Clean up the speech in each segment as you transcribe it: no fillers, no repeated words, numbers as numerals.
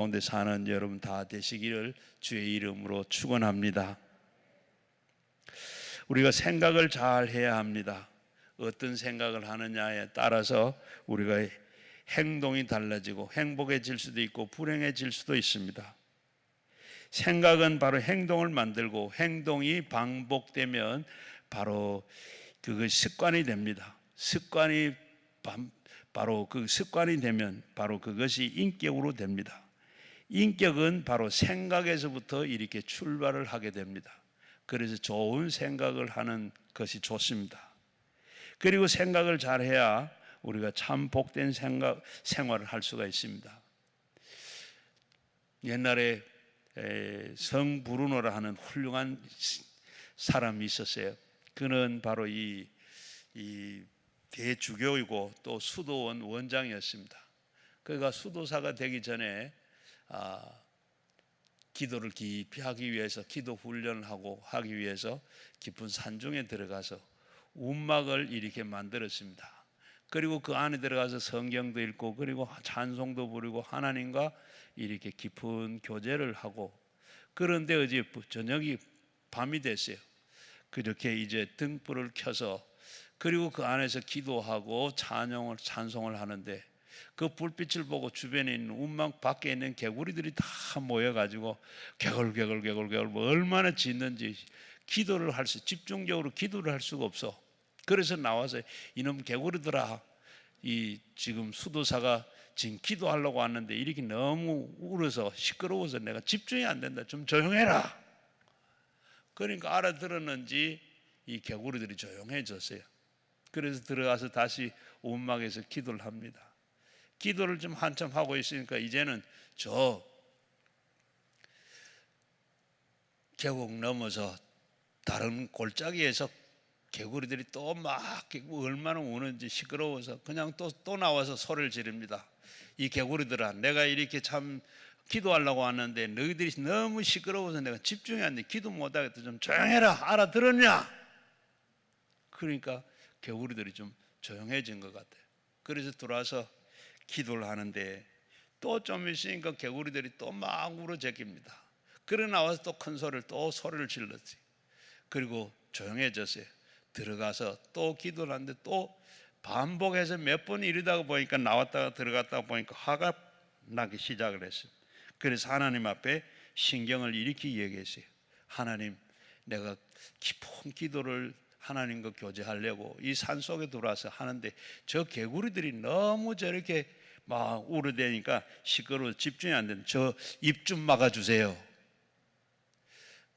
가운데 사는 여러분 다 되시기를 주의 이름으로 축원합니다. 우리가 생각을 잘 해야 합니다. 어떤 생각을 하느냐에 따라서 우리가 행동이 달라지고 행복해질 수도 있고 불행해질 수도 있습니다. 생각은 바로 행동을 만들고 행동이 반복되면 바로 그것이 습관이 됩니다. 바로 그 습관이 되면 바로 그것이 인격으로 됩니다. 인격은 바로 생각에서부터 이렇게 출발을 하게 됩니다. 그래서 좋은 생각을 하는 것이 좋습니다. 그리고 생각을 잘해야 우리가 참 복된 생활을 할 수가 있습니다. 옛날에 성 브루노라 하는 훌륭한 사람이 있었어요. 그는 바로 이 대주교이고 또 수도원 원장이었습니다. 그가 수도사가 되기 전에 기도를 깊이 하기 위해서 기도 훈련을 하기 위해서 깊은 산중에 들어가서 움막을 이렇게 만들었습니다. 그리고 그 안에 들어가서 성경도 읽고 그리고 찬송도 부르고 하나님과 이렇게 깊은 교제를 하고, 그런데 어제 저녁이 밤이 됐어요. 그렇게 이제 등불을 켜서 그리고 그 안에서 기도하고 찬송을 하는데 그 불빛을 보고 주변에 있는 움막 밖에 있는 개구리들이 다 모여가지고 개굴 뭐 얼마나 짖는지 기도를 집중적으로 기도를 할 수가 없어. 그래서 나와서 이놈 개구리들아, 이 지금 수도사가 지금 기도하려고 왔는데 이렇게 너무 울어서 시끄러워서 내가 집중이 안 된다. 좀 조용해라. 그러니까 알아들었는지 이 개구리들이 조용해졌어요. 그래서 들어가서 다시 움막에서 기도를 합니다. 기도를 좀 한참 하고 있으니까 이제는 저 계곡 넘어서 다른 골짜기에서 개구리들이 또 막 얼마나 우는지 시끄러워서 그냥 또 나와서 소리를 지릅니다. 이 개구리들아, 내가 이렇게 참 기도하려고 왔는데 너희들이 너무 시끄러워서 내가 집중이 안 돼. 기도 못하겠다. 좀 조용해라. 알아들었냐? 그러니까 개구리들이 좀 조용해진 것 같아요. 그래서 들어와서 기도를 하는데 또 좀 있으니까 개구리들이 또 막 울어 제낍니다. 그래 나와서 또 큰 소리를 질렀지. 그리고 조용해졌어요. 들어가서 또 기도를 하는데 또 반복해서 몇 번 이러다가 보니까 나왔다가 들어갔다가 보니까 화가 나기 시작을 했어요. 그래서 하나님 앞에 신경을 이렇게 얘기했어요. 하나님, 내가 깊은 기도를 하나님과 교제하려고 이 산속에 들어와서 하는데 저 개구리들이 너무 저렇게 막 울어대니까 시끄러워 집중이 안 되는, 저 입 좀 막아주세요.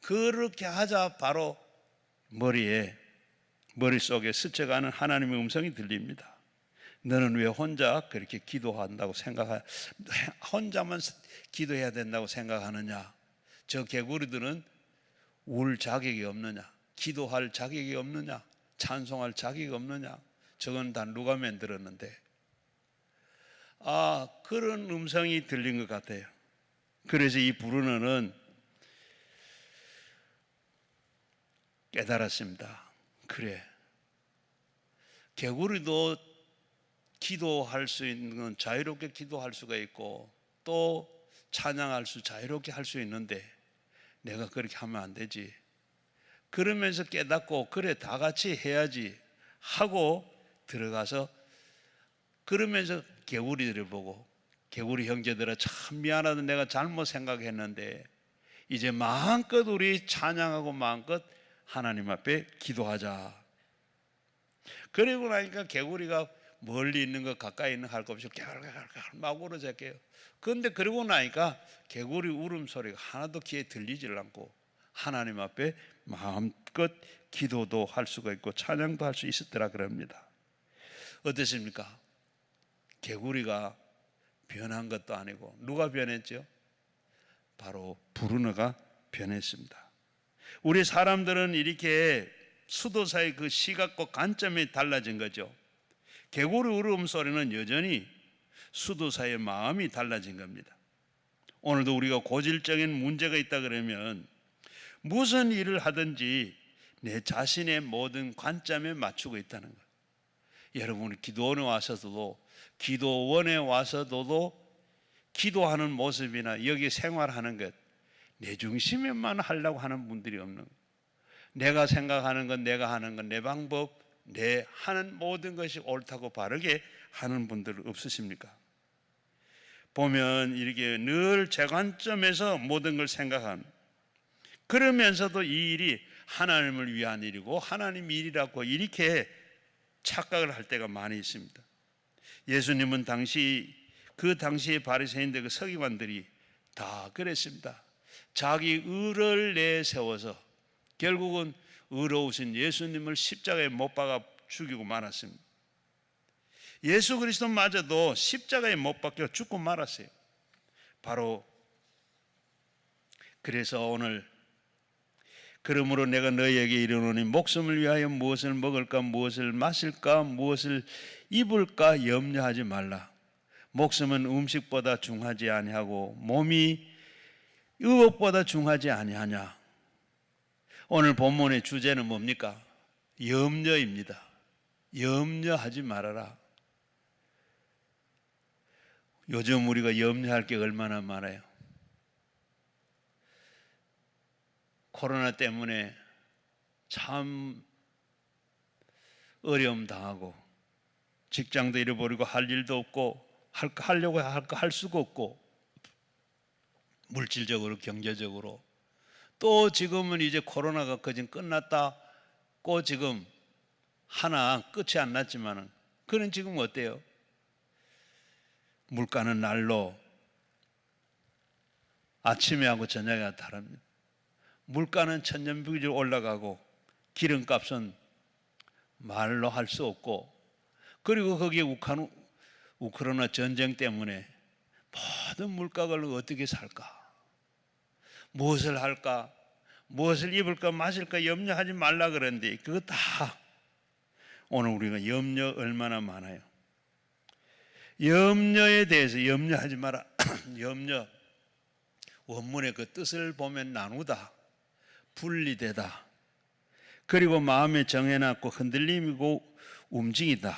그렇게 하자 바로 머릿속에 스쳐가는 하나님의 음성이 들립니다. 너는 왜 혼자 그렇게 혼자만 기도해야 된다고 생각하느냐? 저 개구리들은 울 자격이 없느냐? 기도할 자격이 없느냐? 찬송할 자격이 없느냐? 저건 다 누가 만들었는데? 그런 음성이 들린 것 같아요. 그래서 이 브루노는 깨달았습니다. 그래, 개구리도 기도할 수 있는 건 자유롭게 기도할 수가 있고 또 자유롭게 할 수 있는데 내가 그렇게 하면 안 되지. 그러면서 깨닫고 그래, 다 같이 해야지 하고 들어가서 그러면서 개구리들을 보고, 개구리 형제들아, 참 미안하다. 내가 잘못 생각했는데 이제 마음껏 우리 찬양하고 마음껏 하나님 앞에 기도하자. 그리고 나니까 개구리가 멀리 있는 것 가까이 있는 거 할 것 없이 막 울어제껴요. 그런데 그러고 나니까 개구리 울음소리가 하나도 귀에 들리질 않고 하나님 앞에 마음껏 기도도 할 수가 있고 찬양도 할 수 있었더라 그럽니다. 어떻습니까? 개구리가 변한 것도 아니고 누가 변했죠? 바로 브루노가 변했습니다. 우리 사람들은 이렇게 수도사의 그 시각과 관점이 달라진 거죠. 개구리 울음소리는 여전히 수도사의 마음이 달라진 겁니다. 오늘도 우리가 고질적인 문제가 있다 그러면 무슨 일을 하든지 내 자신의 모든 관점에 맞추고 있다는 거예요. 여러분이 기도원에 와서도 기도하는 모습이나 여기 생활하는 것, 내 중심에만 하려고 하는 분들이 없는 거예요. 내가 생각하는 것, 내가 하는 것, 내 방법, 내 하는 모든 것이 옳다고 바르게 하는 분들 없으십니까? 보면 이렇게 늘 제 관점에서 모든 걸 생각하는, 그러면서도 이 일이 하나님을 위한 일이고 하나님 일이라고 이렇게 착각을 할 때가 많이 있습니다. 예수님은 그 당시의 바리새인들, 그 서기관들이 다 그랬습니다. 자기 의를 내세워서 결국은 의로우신 예수님을 십자가에 못 박아 죽이고 말았습니다. 예수 그리스도마저도 십자가에 못 박혀 죽고 말았어요. 바로 그래서 오늘 그러므로 내가 너희에게 이르노니 목숨을 위하여 무엇을 먹을까 무엇을 마실까 무엇을 입을까 염려하지 말라. 목숨은 음식보다 중하지 아니하고 몸이 의복보다 중하지 아니하냐. 오늘 본문의 주제는 뭡니까? 염려입니다. 염려하지 말아라. 요즘 우리가 염려할 게 얼마나 많아요. 코로나 때문에 참 어려움 당하고 직장도 잃어버리고 할 일도 없고 하려고 할 수가 없고 물질적으로 경제적으로 또 지금은 이제 코로나가 거진 끝났다고 지금 하나 끝이 안 났지만은 그는 지금 어때요? 물가는 날로 아침에 하고 저녁에 다릅니다. 물가는 천년비교로 올라가고 기름값은 말로 할 수 없고 그리고 거기에 우크라이나 전쟁 때문에 모든 물가를 어떻게 살까? 무엇을 할까? 무엇을 입을까 마실까 염려하지 말라 그러는데 그거 다 오늘 우리가 염려 얼마나 많아요. 염려에 대해서 염려하지 마라. 염려 원문의 그 뜻을 보면 나누다, 분리되다, 그리고 마음에 정해놨고 흔들림이고 움직이다,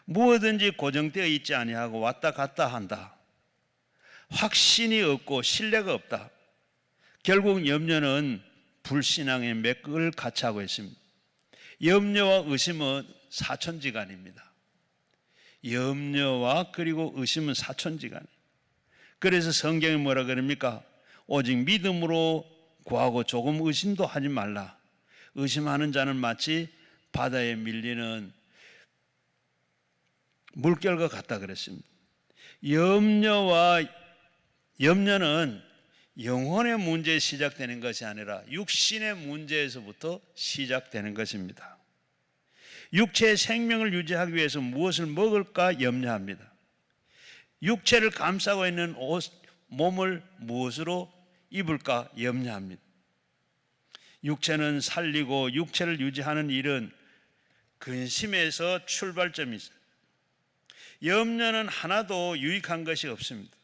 무엇든지 고정되어 있지 아니하고 왔다 갔다 한다, 확신이 없고 신뢰가 없다. 결국 염려는 불신앙의 맥을 같이 하고 있습니다. 염려와 의심은 사천지간입니다. 염려와 그리고 의심은 사천지간이에요. 그래서 성경이 뭐라 그럽니까? 오직 믿음으로 구하고 조금 의심도 하지 말라. 의심하는 자는 마치 바다에 밀리는 물결과 같다 그랬습니다. 염려는 영혼의 문제에 시작되는 것이 아니라 육신의 문제에서부터 시작되는 것입니다. 육체의 생명을 유지하기 위해서 무엇을 먹을까 염려합니다. 육체를 감싸고 있는 몸을 무엇으로 입을까 염려합니다. 육체는 살리고 육체를 유지하는 일은 근심에서 출발점이 있습니다. 염려는 하나도 유익한 것이 없습니다.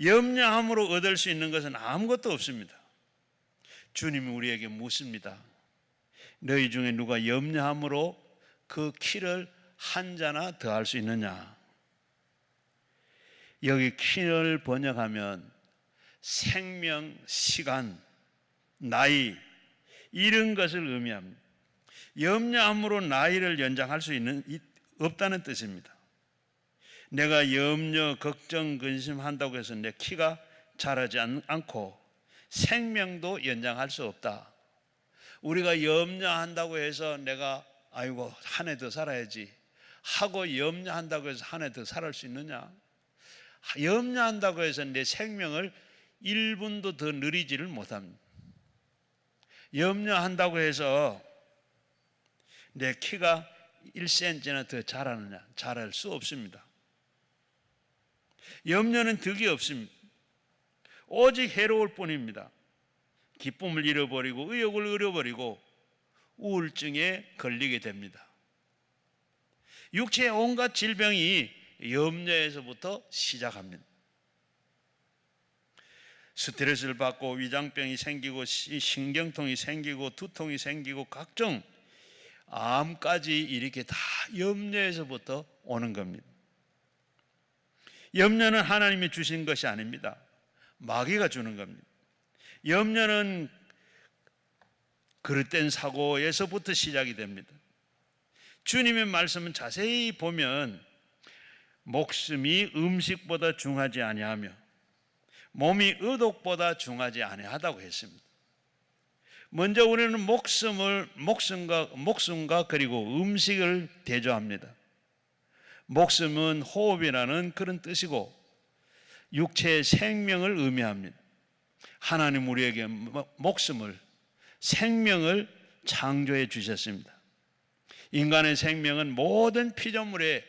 염려함으로 얻을 수 있는 것은 아무것도 없습니다. 주님이 우리에게 묻습니다. 너희 중에 누가 염려함으로 그 키를 한 자나 더할 수 있느냐? 여기 키를 번역하면 생명, 시간, 나이 이런 것을 의미합니다. 염려함으로 나이를 연장할 수 없다는 뜻입니다. 내가 염려, 걱정, 근심한다고 해서 내 키가 자라지 않고 생명도 연장할 수 없다. 우리가 염려한다고 해서 내가 아이고 한 해 더 살아야지 하고 염려한다고 해서 한 해 더 살 수 있느냐? 염려한다고 해서 내 생명을 1분도 더 누리지를 못합니다. 염려한다고 해서 내 키가 1cm나 더 자라느냐? 자랄 수 없습니다. 염려는 득이 없습니다. 오직 해로울 뿐입니다. 기쁨을 잃어버리고 의욕을 잃어버리고 우울증에 걸리게 됩니다. 육체의 온갖 질병이 염려에서부터 시작합니다. 스트레스를 받고 위장병이 생기고 신경통이 생기고 두통이 생기고 각종 암까지 이렇게 다 염려에서부터 오는 겁니다. 염려는 하나님이 주신 것이 아닙니다. 마귀가 주는 겁니다. 염려는 그릇된 사고에서부터 시작이 됩니다. 주님의 말씀은 자세히 보면 목숨이 음식보다 중하지 아니하며 몸이 의독보다 중하지 아니하다고 했습니다. 먼저 우리는 목숨과 그리고 음식을 대조합니다. 목숨은 호흡이라는 그런 뜻이고 육체의 생명을 의미합니다. 하나님 우리에게 목숨을, 생명을 창조해 주셨습니다. 인간의 생명은 모든 피조물에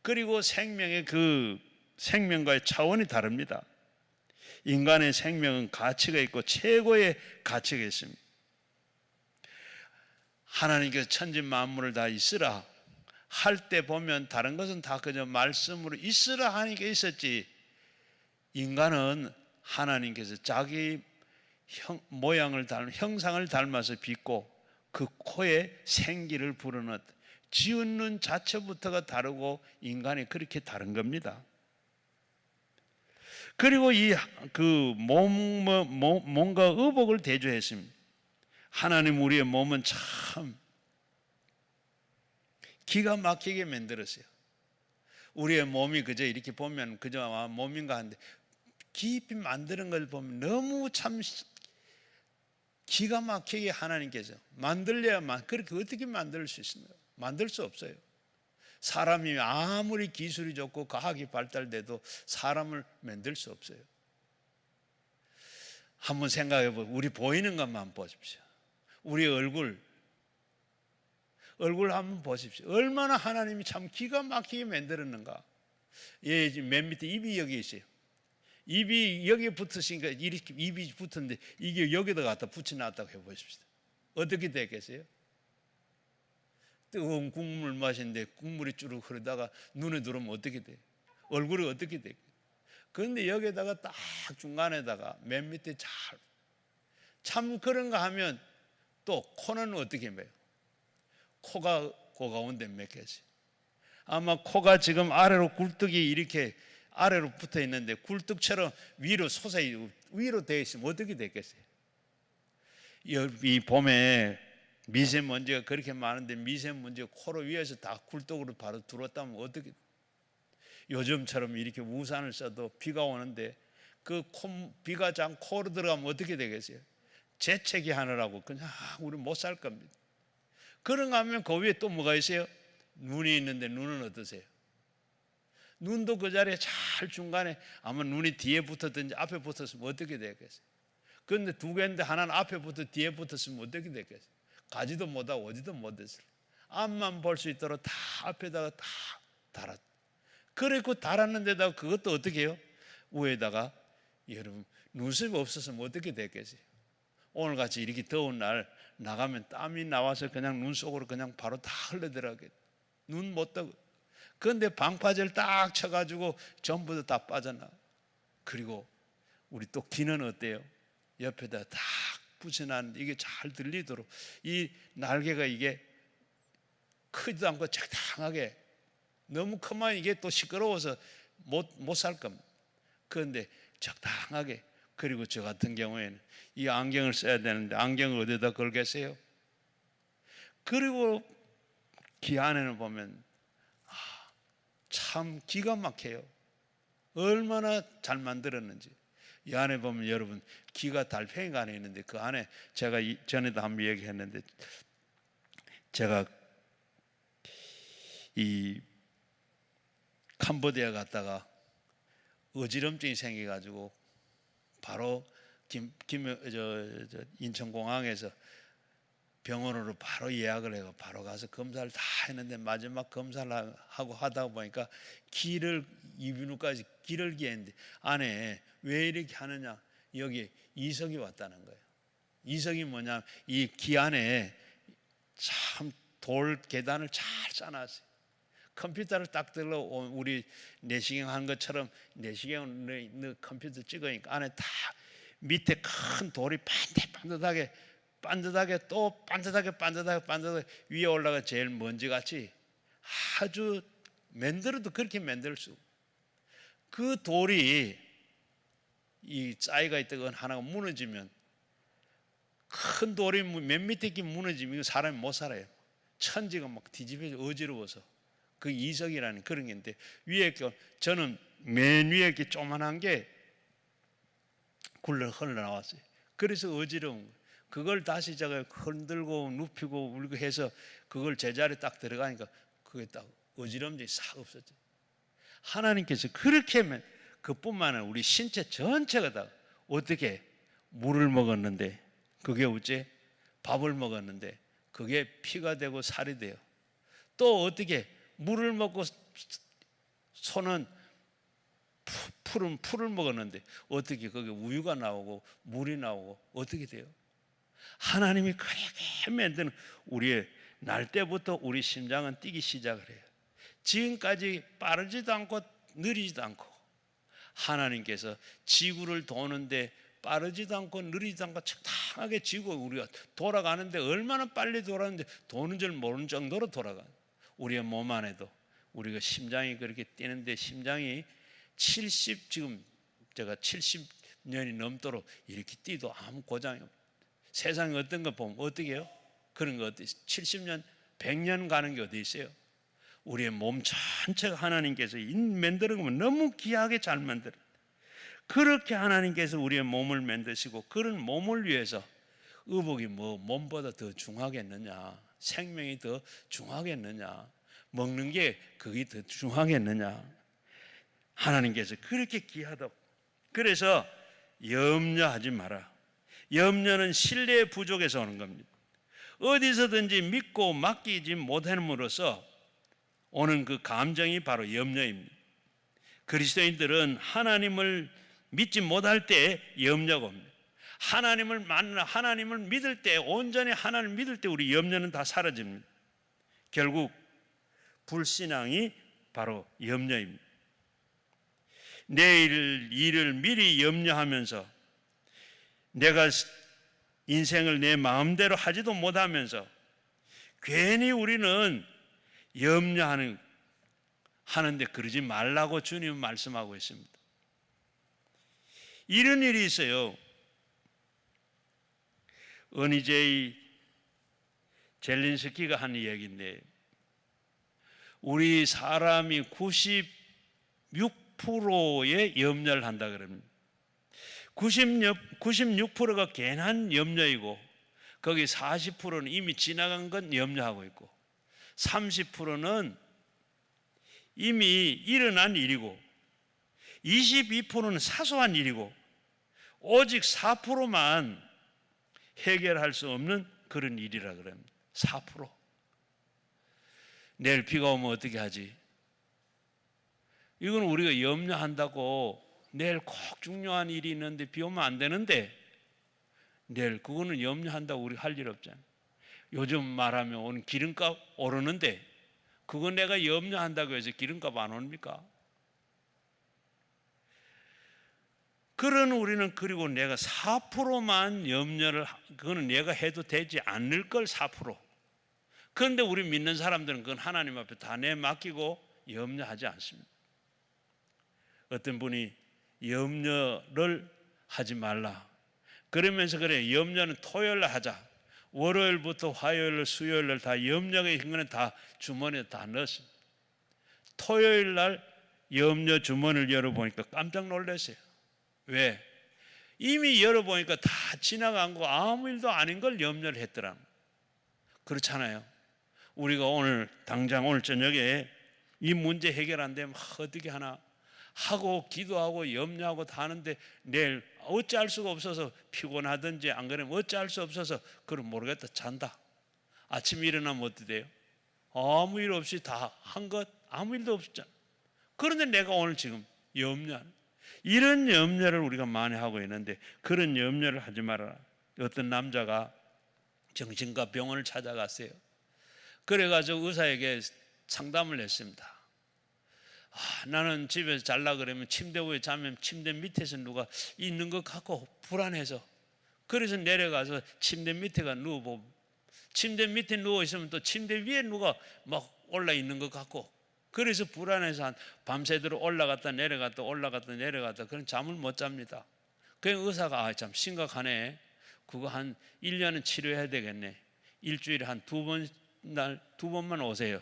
그리고 생명의 그 생명과의 차원이 다릅니다. 인간의 생명은 가치가 있고 최고의 가치가 있습니다. 하나님께서 천지 만물을 다 있으라 할 때 보면 다른 것은 다 그저 말씀으로 있으라 하니까 있었지, 인간은 하나님께서 자기 형상을 닮아서 빚고 그 코에 생기를 불어넣었다. 지은 자체부터가 다르고 인간이 그렇게 다른 겁니다. 그리고 몸과 의복을 대조했습니다. 하나님 우리의 몸은 참 기가 막히게 만들었어요. 우리의 몸이 그저 이렇게 보면 그저 몸인가 하는데 깊이 만드는 걸 보면 너무 참 기가 막히게 하나님께서 만들려야만, 그렇게 어떻게 만들 수 있습니까? 만들 수 없어요. 사람이 아무리 기술이 좋고 과학이 발달돼도 사람을 만들 수 없어요. 한번 생각해 보세요. 우리 보이는 것만 보십시오. 우리 얼굴 한번 보십시오. 얼마나 하나님이 참 기가 막히게 만들었는가. 맨 밑에 입이 여기 있어요. 입이 여기에 붙으시니까 이렇게 입이 붙었는데 이게 여기다 갖다 붙여놨다고 해보십시오. 어떻게 되겠어요? 뜨거운 국물 마시는데 국물이 쭈룩 흐르다가 눈에 들어오면 어떻게 돼? 얼굴이 어떻게 돼? 그런데 여기다가 딱 중간에다가 맨 밑에 참 그런가 하면 또 코는 어떻게 매요? 코가 그 가운데 맺겠어요. 아마 코가 지금 아래로 굴뚝이 이렇게 아래로 붙어 있는데 굴뚝처럼 위로 위로 되어 있으면 어떻게 되겠어요? 이 봄에 미세먼지가 그렇게 많은데 미세먼지가 코로 위에서 다 굴뚝으로 바로 들어왔다면 어떻게? 요즘처럼 이렇게 우산을 써도 비가 오는데 그 비가 장 코로 들어가면 어떻게 되겠어요? 재채기 하느라고 그냥 우리 못 살 겁니다. 그런가 하면 그 위에 또 뭐가 있어요? 눈이 있는데 눈은 어떠세요? 눈도 그 자리에 잘 중간에, 아마 눈이 뒤에 붙었든지 앞에 붙었으면 어떻게 되겠어요? 그런데 두 개인데 하나는 앞에 붙어 뒤에 붙었으면 어떻게 되겠어요? 가지도 못하고 오지도 못했어요. 앞만 볼 수 있도록 다 앞에다가 다 달았다. 그리고 달았는데다가 그것도 어떻게 해요? 위에다가 여러분 눈썹이 없었으면 어떻게 됐겠어요? 오늘같이 이렇게 더운 날 나가면 땀이 나와서 그냥 눈 속으로 그냥 바로 다 흘러들어가겠. 눈 못 뜨고. 그런데 방파제를 딱 쳐가지고 전부 다 빠져나. 그리고 우리 또 귀는 어때요? 옆에다 딱 붙여놨는데 이게 잘 들리도록 이 날개가 이게 크지도 않고 적당하게, 너무 크면 이게 또 시끄러워서 못 살 겁니다. 그런데 적당하게. 그리고 저 같은 경우에는 이 안경을 써야 되는데 안경을 어디다 걸겠어요? 그리고 귀 안에는 보면 참 기가 막혀요. 얼마나 잘 만들었는지. 이 안에 보면 여러분 귀가 달팽이가 안에 있는데 그 안에 제가 전에도 한번 얘기했는데 제가 이 캄보디아 갔다가 어지럼증이 생겨가지고 바로 인천공항에서 병원으로 바로 예약을 해서 바로 가서 검사를 다 했는데 마지막 검사를 하고 하다 보니까 이비인후과에서 기를 기했는데 안에 왜 이렇게 하느냐, 여기 이석이 왔다는 거예요. 이석이 뭐냐, 이 귀 안에 참 돌 계단을 잘 짜놨어요. 컴퓨터를 딱 들러 우리 내시경 한 것처럼 내시경 컴퓨터 찍으니까 안에 다 밑에 큰 돌이 반듯하게 또 반듯하게 위에 올라가 제일 먼지같이 아주 만들어도 그렇게 만들 수. 그 돌이 이 쌓이가 있다가 하나가 무너지면, 큰 돌이 맨 밑에 이렇게 무너지면 사람이 못 살아요. 천지가 막 뒤집어져 어지러워서. 그 이석이라는 그런 게 있는데, 위에 저는 맨 위에 이렇게 조만한 게 흘러나왔어요. 그래서 어지러운 거예요. 그걸 다시 제가 흔들고 눕히고 울고 해서 그걸 제자리에 딱 들어가니까 그게 딱 어지럼증이 싹 없어져. 하나님께서 그렇게 하면, 그뿐만 아니라 우리 신체 전체가 다 어떻게 물을 먹었는데 그게 어째 밥을 먹었는데 그게 피가 되고 살이 돼요. 또 어떻게 물을 먹고 소는 풀을 먹었는데 어떻게 거기 우유가 나오고 물이 나오고 어떻게 돼요? 하나님이 그렇게 만드는, 우리의 날 때부터 우리 심장은 뛰기 시작을 해요. 지금까지 빠르지도 않고 느리지도 않고, 하나님께서 지구를 도는데 빠르지도 않고 느리지도 않고 적당하게 지구, 우리가 돌아가는데 얼마나 빨리 돌아가는데 도는 줄 모르는 정도로 돌아가요. 우리의 몸 안에도 우리가 심장이 그렇게 뛰는데, 심장이 지금 제가 70년이 넘도록 이렇게 뛰도 아무 고장이 없어요. 세상에 어떤 거 보면 어떻게 해요? 그런 거 어디 70년 100년 가는 게 어디 있어요? 우리의 몸 전체가 하나님께서 만드는 거면 너무 귀하게 잘 만들어. 그렇게 하나님께서 우리의 몸을 만드시고, 그런 몸을 위해서 의복이 뭐 몸보다 더 중하겠느냐, 생명이 더 중하겠느냐, 먹는 게 그게 더 중하겠느냐. 하나님께서 그렇게 귀하다고. 그래서 염려하지 마라. 염려는 신뢰의 부족에서 오는 겁니다. 어디서든지 믿고 맡기지 못함으로써 오는 그 감정이 바로 염려입니다. 그리스도인들은 하나님을 믿지 못할 때 염려가 옵니다. 하나님을 믿을 때, 온전히 하나님을 믿을 때 우리 염려는 다 사라집니다. 결국 불신앙이 바로 염려입니다. 내일 일을 미리 염려하면서 내가 인생을 내 마음대로 하지도 못하면서 괜히 우리는 염려하는데, 그러지 말라고 주님은 말씀하고 있습니다. 이런 일이 있어요. 어니제이 젤린스키가 한 얘기인데, 우리 사람이 96%의 염려를 한다 그럽니다. 96%가 괜한 염려이고, 거기 40%는 이미 지나간 건 염려하고 있고, 30%는 이미 일어난 일이고, 22%는 사소한 일이고, 오직 4%만 해결할 수 없는 그런 일이라 그럽니다. 4%. 내일 비가 오면 어떻게 하지? 이건 우리가 염려한다고 내일 꼭 중요한 일이 있는데 비 오면 안 되는데, 내일 그거는 염려한다고 우리가 할 일 없잖아요. 요즘 말하면 오늘 기름값 오르는데 그거 내가 염려한다고 해서 기름값 안 오릅니까? 그런 우리는, 그리고 내가 4%만 염려를, 그거는 내가 해도 되지 않을 걸 4%. 그런데 우리 믿는 사람들은 그건 하나님 앞에 다 내맡기고 염려하지 않습니다. 어떤 분이 염려를 하지 말라 그러면서, 그래 염려는 토요일 날 하자, 월요일부터 화요일 수요일 날 다 염려가 있는 거는 다 주머니에 다 넣었습니다. 토요일 날 염려 주머니를 열어보니까 깜짝 놀랐어요. 왜? 이미 열어보니까 다 지나간 거 아무 일도 아닌 걸 염려를 했더라. 그렇잖아요. 우리가 당장 오늘 저녁에 이 문제 해결 안 되면 어떻게 하나 하고 기도하고 염려하고 다 하는데, 내일 어찌할 수가 없어서 피곤하든지 안 그러면 어찌할 수 없어서 그럼 모르겠다 잔다. 아침에 일어나면 어떻게 돼요? 아무 일 없이 다 한 것, 아무 일도 없었잖아. 그런데 내가 오늘 지금 염려하는, 이런 염려를 우리가 많이 하고 있는데, 그런 염려를 하지 말아라. 어떤 남자가 정신과 병원을 찾아갔어요. 그래가지고 의사에게 상담을 했습니다. 나는 집에서 잘라 그러면 침대 위에 자면 침대 밑에서 누가 있는 것 같고 불안해서, 그래서 내려가서 침대 밑에가 누워보고, 침대 밑에 누워있으면 또 침대 위에 누가 막 올라 있는 것 같고, 그래서 불안해서 밤새도록 올라갔다 내려갔다 올라갔다 내려갔다 그런 잠을 못 잡니다. 그 의사가 참 심각하네. 그거 한 1년은 치료해야 되겠네. 일주일에 한 두 번만 오세요.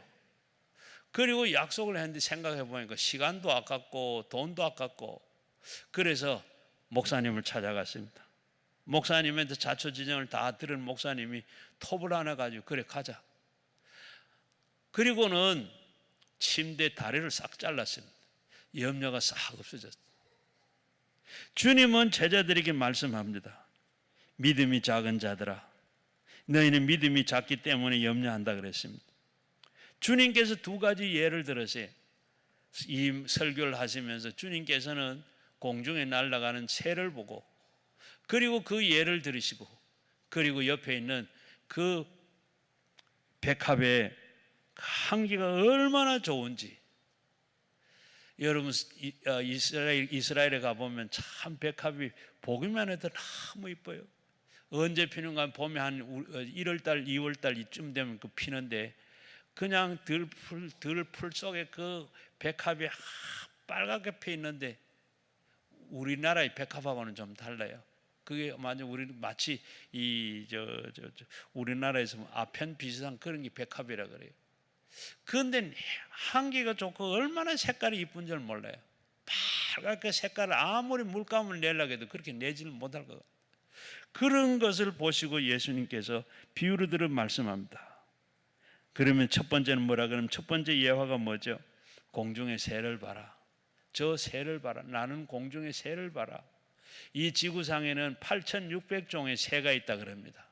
그리고 약속을 했는데 생각해 보니까 시간도 아깝고 돈도 아깝고 그래서 목사님을 찾아갔습니다. 목사님한테 자초지종을 다 들은 목사님이 톱을 하나 가지고 그래 가자. 그리고는 침대 다리를 싹 잘랐습니다. 염려가 싹 없어졌어요. 주님은 제자들에게 말씀합니다. 믿음이 작은 자들아, 너희는 믿음이 작기 때문에 염려한다 그랬습니다. 주님께서 두 가지 예를 들으세요. 이 설교를 하시면서 주님께서는 공중에 날아가는 새를 보고 그리고 그 예를 들으시고 그리고 옆에 있는 그 백합의 향기가 얼마나 좋은지. 여러분 이스라엘에 가보면 참 백합이 보기만 해도 너무 이뻐요. 언제 피는가 보면 한 1월달 2월달 이쯤 되면 그 피는데 그냥 들풀 속에 그 백합이 빨갛게 피 있는데 우리나라의 백합하고는 좀 달라요. 그게 마치 우리나라에서 아편 비슷한 그런 게 백합이라 그래요. 그런데 향기가 좋고 얼마나 색깔이 이쁜 줄 몰라요. 빨갛게 색깔을 아무리 물감을 내려고 해도 그렇게 내지를 못할 것 같아요. 그런 것을 보시고 예수님께서 비유로 들어 말씀합니다. 그러면 첫 번째는 뭐라 그러면 첫 번째 예화가 뭐죠? 공중의 새를 봐라. 저 새를 봐라. 나는 공중의 새를 봐라. 이 지구상에는 8,600종의 새가 있다 그럽니다.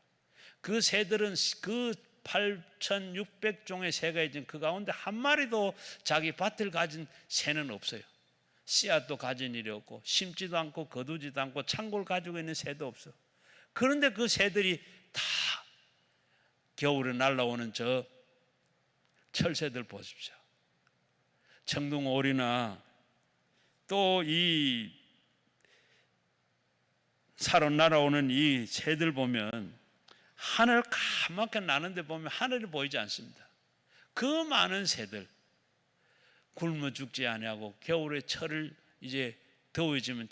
그 새들은 그 8,600종의 새가 있지만 그 가운데 한 마리도 자기 밭을 가진 새는 없어요. 씨앗도 가진 일이 없고 심지도 않고 거두지도 않고 창고를 가지고 있는 새도 없어. 그런데 그 새들이 다 겨울에 날아오는 저 철새들 보십시오. 청둥오리나 또 이 사로 날아오는 이 새들 보면 하늘 까맣게 나는데 보면 하늘이 보이지 않습니다. 그 많은 새들 굶어 죽지 아니하고 겨울에 철을 이제 더워지면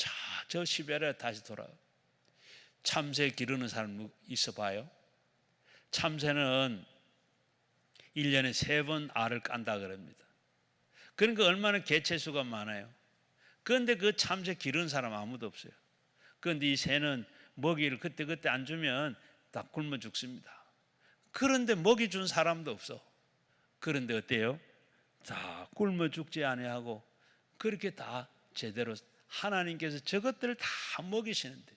저 시베리아 다시 돌아가. 참새 기르는 사람 있어 봐요. 참새는 1년에 3번 알을 깐다 그럽니다. 그러니까 얼마나 개체수가 많아요. 그런데 그 참새 기르는 사람 아무도 없어요. 그런데 이 새는 먹이를 그때그때 안 주면 다 굶어 죽습니다. 그런데 먹이 준 사람도 없어. 그런데 어때요? 다 굶어 죽지 아니하고 그렇게 다 제대로 하나님께서 저것들을 다 먹이시는데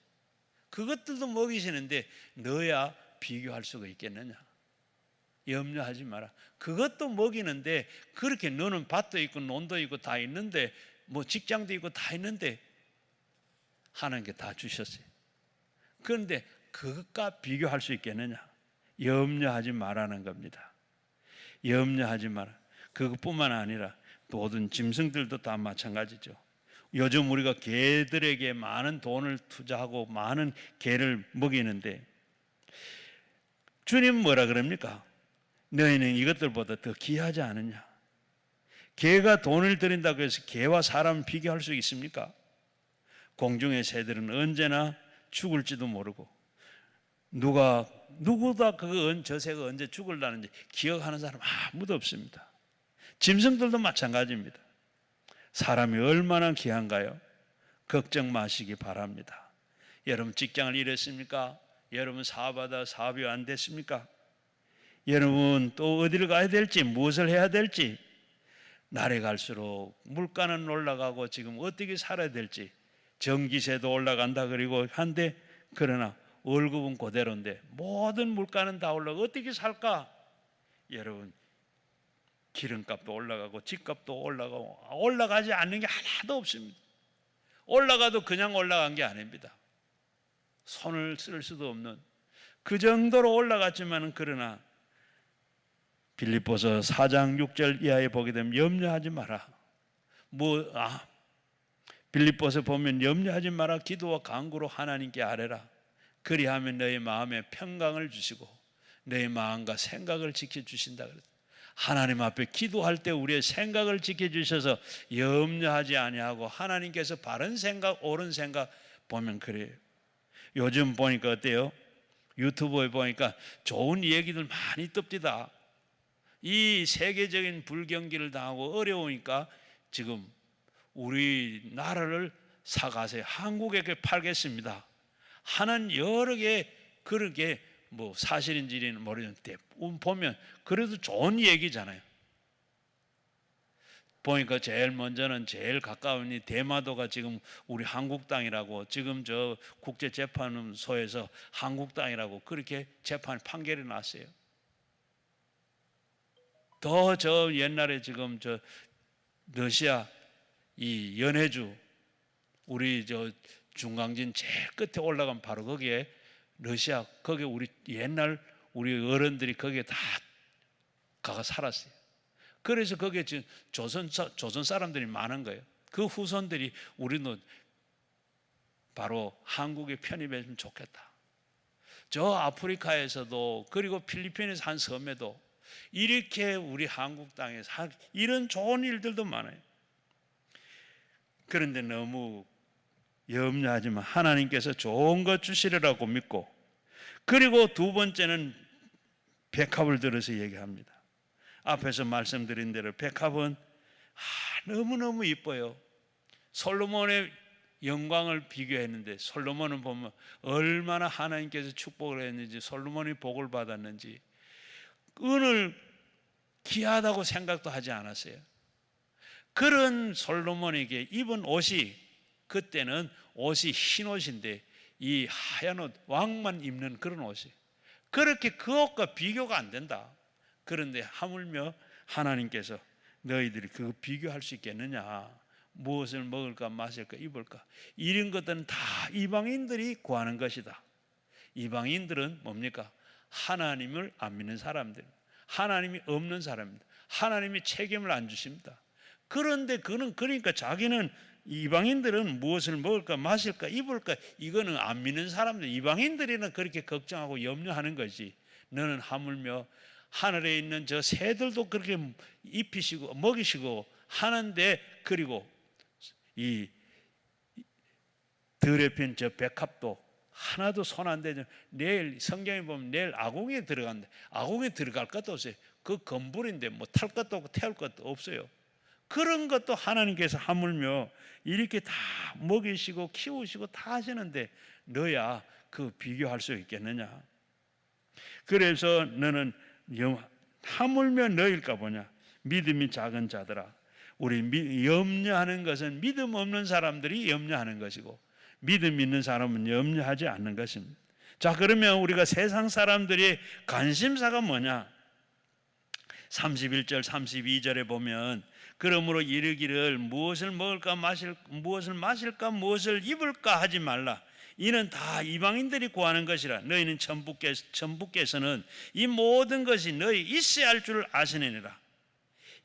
그것들도 먹이시는데 너야 비교할 수가 있겠느냐? 염려하지 마라. 그것도 먹이는데 그렇게 너는 밭도 있고 논도 있고 다 있는데 뭐 직장도 있고 다 있는데 하나님께 다 주셨어요. 그런데 그것과 비교할 수 있겠느냐? 염려하지 말라는 겁니다. 염려하지 마라. 그것뿐만 아니라 모든 짐승들도 다 마찬가지죠. 요즘 우리가 개들에게 많은 돈을 투자하고 많은 개를 먹이는데 주님은 뭐라 그럽니까? 너희는 이것들보다 더 귀하지 않느냐? 개가 돈을 들인다고 해서 개와 사람을 비교할 수 있습니까? 공중의 새들은 언제나 죽을지도 모르고 누구다 저 새가 언제 죽을라는지 기억하는 사람 아무도 없습니다. 짐승들도 마찬가지입니다. 사람이 얼마나 귀한가요? 걱정 마시기 바랍니다. 여러분 직장을 잃었습니까? 여러분 사업하다 사업이 안 됐습니까? 여러분 또 어디를 가야 될지 무엇을 해야 될지 날이 갈수록 물가는 올라가고 지금 어떻게 살아야 될지 전기세도 올라간다 그리고 한데 그러나 월급은 그대로인데 모든 물가는 다 올라가고 어떻게 살까? 여러분 기름값도 올라가고 집값도 올라가고 올라가지 않는 게 하나도 없습니다. 올라가도 그냥 올라간 게 아닙니다. 손을 쓸 수도 없는 그 정도로 올라갔지만 그러나 빌립보서 4장 6절 이하에 보게 되면 염려하지 마라. 빌립보서 보면 염려하지 마라. 기도와 간구로 하나님께 아뢰라. 그리하면 너희 마음에 평강을 주시고 너희 마음과 생각을 지켜주신다 그랬어요. 하나님 앞에 기도할 때 우리의 생각을 지켜주셔서 염려하지 아니하고 하나님께서 바른 생각, 옳은 생각 보면 그래요. 요즘 보니까 어때요? 유튜브에 보니까 좋은 얘기들 많이 뜹디다. 이 세계적인 불경기를 당하고 어려우니까 지금 우리나라를 사가세요. 한국에게 팔겠습니다 하는 여러 개 그렇게 뭐 사실인지는 모르겠는데 보면 그래도 좋은 얘기잖아요. 보니까 제일 먼저는 제일 가까운 이 대마도가 지금 우리 한국 땅이라고 지금 저 국제재판소에서 한국 땅이라고 그렇게 재판 판결이 났어요. 더 저 옛날에 지금 저 러시아 이 연해주 우리 저 중강진 제일 끝에 올라가면 바로 거기에 러시아 거기 우리 옛날 우리 어른들이 거기에 다 가서 살았어요. 그래서 거기에 지금 조선 사람들이 많은 거예요. 그 후손들이 우리는 바로 한국에 편입했으면 좋겠다. 저 아프리카에서도 그리고 필리핀에서 한 섬에도 이렇게 우리 한국 땅에서 이런 좋은 일들도 많아요. 그런데 너무 염려하지만 하나님께서 좋은 것 주시리라고 믿고, 그리고 두 번째는 백합을 들어서 얘기합니다. 앞에서 말씀드린 대로 백합은 너무너무 이뻐요. 솔로몬의 영광을 비교했는데 솔로몬은 보면 얼마나 하나님께서 축복을 했는지, 솔로몬이 복을 받았는지 은을 귀하다고 생각도 하지 않았어요. 그런 솔로몬에게 입은 옷이, 그때는 옷이 흰 옷인데 이 하얀 옷, 왕만 입는 그런 옷이, 그렇게 그 옷과 비교가 안 된다. 그런데 하물며 하나님께서 너희들이 그거 비교할 수 있겠느냐, 무엇을 먹을까 마실까 입을까, 이런 것들은 다 이방인들이 구하는 것이다. 이방인들은 뭡니까? 하나님을 안 믿는 사람들, 하나님이 없는 사람입니다. 하나님이 책임을 안 주십니다. 그런데 그는 그러니까 자기는, 이방인들은 무엇을 먹을까 마실까 입을까 이거는 안 믿는 사람들, 이방인들이나 그렇게 걱정하고 염려하는 거지. 너는 하물며 하늘에 있는 저 새들도 그렇게 입히시고 먹이시고 하는데, 그리고 이 들에 핀 저 백합도 하나도 손 안 대죠. 내일 성경에 보면 내일 아궁이에 들어간다. 아궁이에 들어갈 것도 없어요. 그 건불인데 뭐 탈 것도 없고 태울 것도 없어요. 그런 것도 하나님께서 하물며 이렇게 다 먹이시고 키우시고 다 하시는데 너야 그 비교할 수 있겠느냐. 그래서 너는 하물며 너일까 보냐. 믿음이 작은 자들아. 우리 염려하는 것은 믿음 없는 사람들이 염려하는 것이고, 믿음 있는 사람은 염려하지 않는 것입니다. 자, 그러면 우리가 세상 사람들의 관심사가 뭐냐? 31절 32절에 보면 그러므로 이르기를 무엇을 먹을까 무엇을 마실까 무엇을 입을까 하지 말라. 이는 다 이방인들이 구하는 것이라. 너희는 천부께서는 이 모든 것이 너희 있어야 할 줄 아시느니라.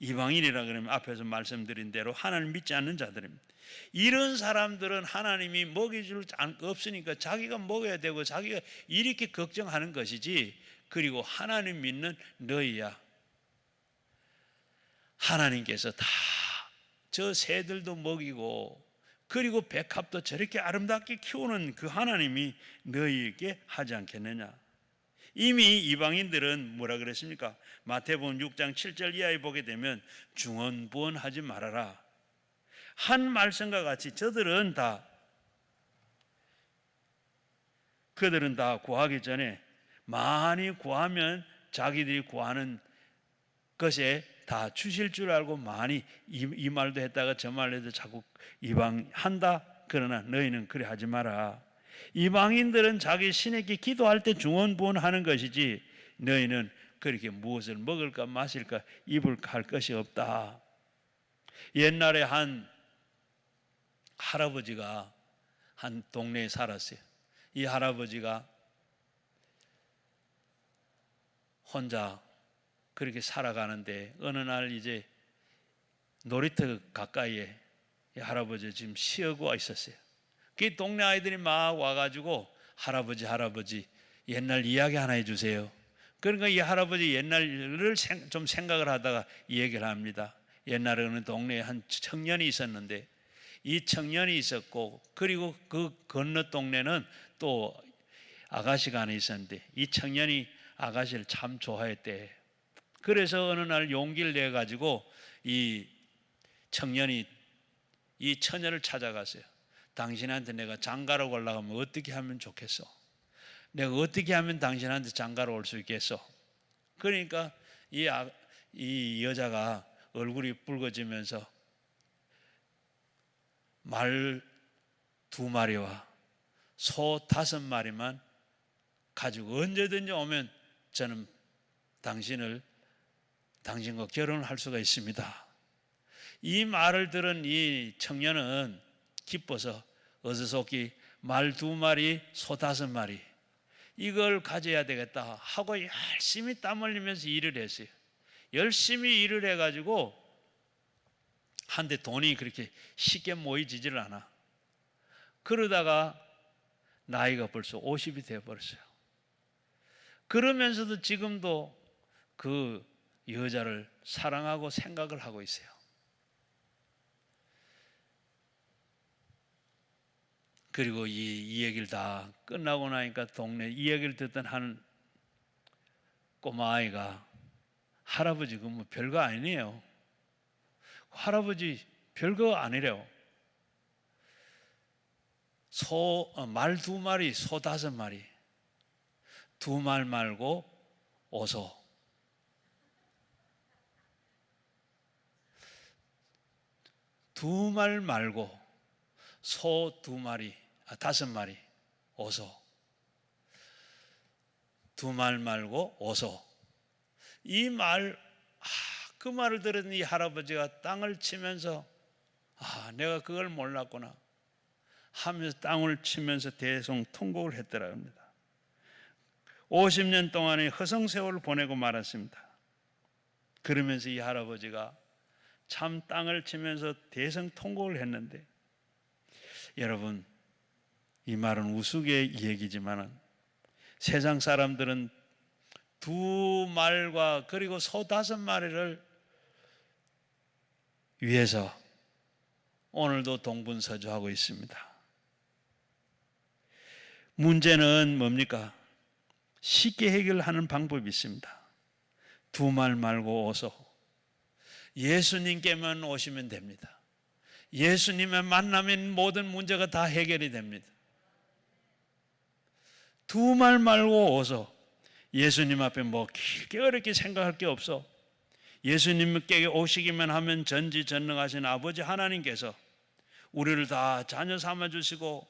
이방인이라 그러면 앞에서 말씀드린 대로 하나님 믿지 않는 자들입니다. 이런 사람들은 하나님이 먹여줄 없으니까 자기가 먹어야 되고 자기가 이렇게 걱정하는 것이지, 그리고 하나님 믿는 너희야, 하나님께서 다 저 새들도 먹이고 그리고 백합도 저렇게 아름답게 키우는 그 하나님이 너희에게 하지 않겠느냐. 이미 이방인들은 뭐라 그랬습니까? 마태복음 6장 7절 이하에 보게 되면 중언부언하지 말아라 한 말씀과 같이 그들은 다 구하기 전에 많이 구하면 자기들이 구하는 것에 다 주실 줄 알고 많이 이 말도 했다가 저 말도 해도 자꾸 이방한다. 그러나 너희는 그래 하지 마라. 이방인들은 자기 신에게 기도할 때 중언부언하는 것이지 너희는 그렇게 무엇을 먹을까 마실까 입을까 할 것이 없다. 옛날에 한 할아버지가 한 동네에 살았어요. 이 할아버지가 혼자 그렇게 살아가는데 어느 날 이제 놀이터 가까이에 이 할아버지 지금 쉬고 있었어요. 그 동네 아이들이 막 와가지고 할아버지 옛날 이야기 하나 해주세요. 그러니까 이 할아버지 옛날을 좀 생각을 하다가 이 얘기를 합니다. 옛날에 어느 동네에 한 청년이 있었는데 이 청년이 있었고 그리고 그 건너 동네는 또 아가씨가 하나 있었는데 이 청년이 아가씨를 참 좋아했대. 그래서 어느 날 용기를 내 가지고 이 청년이 이 처녀를 찾아갔어요. 당신한테 내가 장가로 올라가면 어떻게 하면 좋겠어? 내가 어떻게 하면 당신한테 장가로 올 수 있겠어? 그러니까 이 여자가 얼굴이 붉어지면서 말 2마리와 소 5마리만 가지고 언제든지 오면 저는 당신과 결혼을 할 수가 있습니다. 이 말을 들은 이 청년은 기뻐서 어서속히 말 2마리, 소 5마리 이걸 가져야 되겠다 하고 열심히 땀 흘리면서 일을 했어요. 열심히 일을 해가지고 한데 돈이 그렇게 쉽게 모이지를 않아. 그러다가 나이가 벌써 50이 되어버렸어요. 그러면서도 지금도 그 여자를 사랑하고 생각을 하고 있어요. 그리고 이 얘기를 다 끝나고 나니까 동네 이 얘기를 듣던 한 꼬마 아이가 할아버지 그 뭐 별거 아니에요. 할아버지 별거 아니래요. 말 2마리, 소 5마리. 2말 말고 오소. 2말 말고 소 2마리, 5마리 오소. 2말 말고 오소. 이 말, 그 말을 들은 이 할아버지가 땅을 치면서 내가 그걸 몰랐구나 하면서 땅을 치면서 대성통곡을 했더라 합니다. 50년 동안의 허송세월을 보내고 말았습니다. 그러면서 이 할아버지가 참 땅을 치면서 대성통곡을 했는데, 여러분 이 말은 우스개 얘기지만 세상 사람들은 2말과 그리고 소 5마리를 위해서 오늘도 동분서주하고 있습니다. 문제는 뭡니까? 쉽게 해결하는 방법이 있습니다. 2말 말고 오소. 예수님께만 오시면 됩니다. 예수님을 만나면 모든 문제가 다 해결이 됩니다. 2말 말고 오소. 예수님 앞에 뭐 길게 어렵게 생각할 게 없어. 예수님께 오시기만 하면 전지전능하신 아버지 하나님께서 우리를 다 자녀 삼아 주시고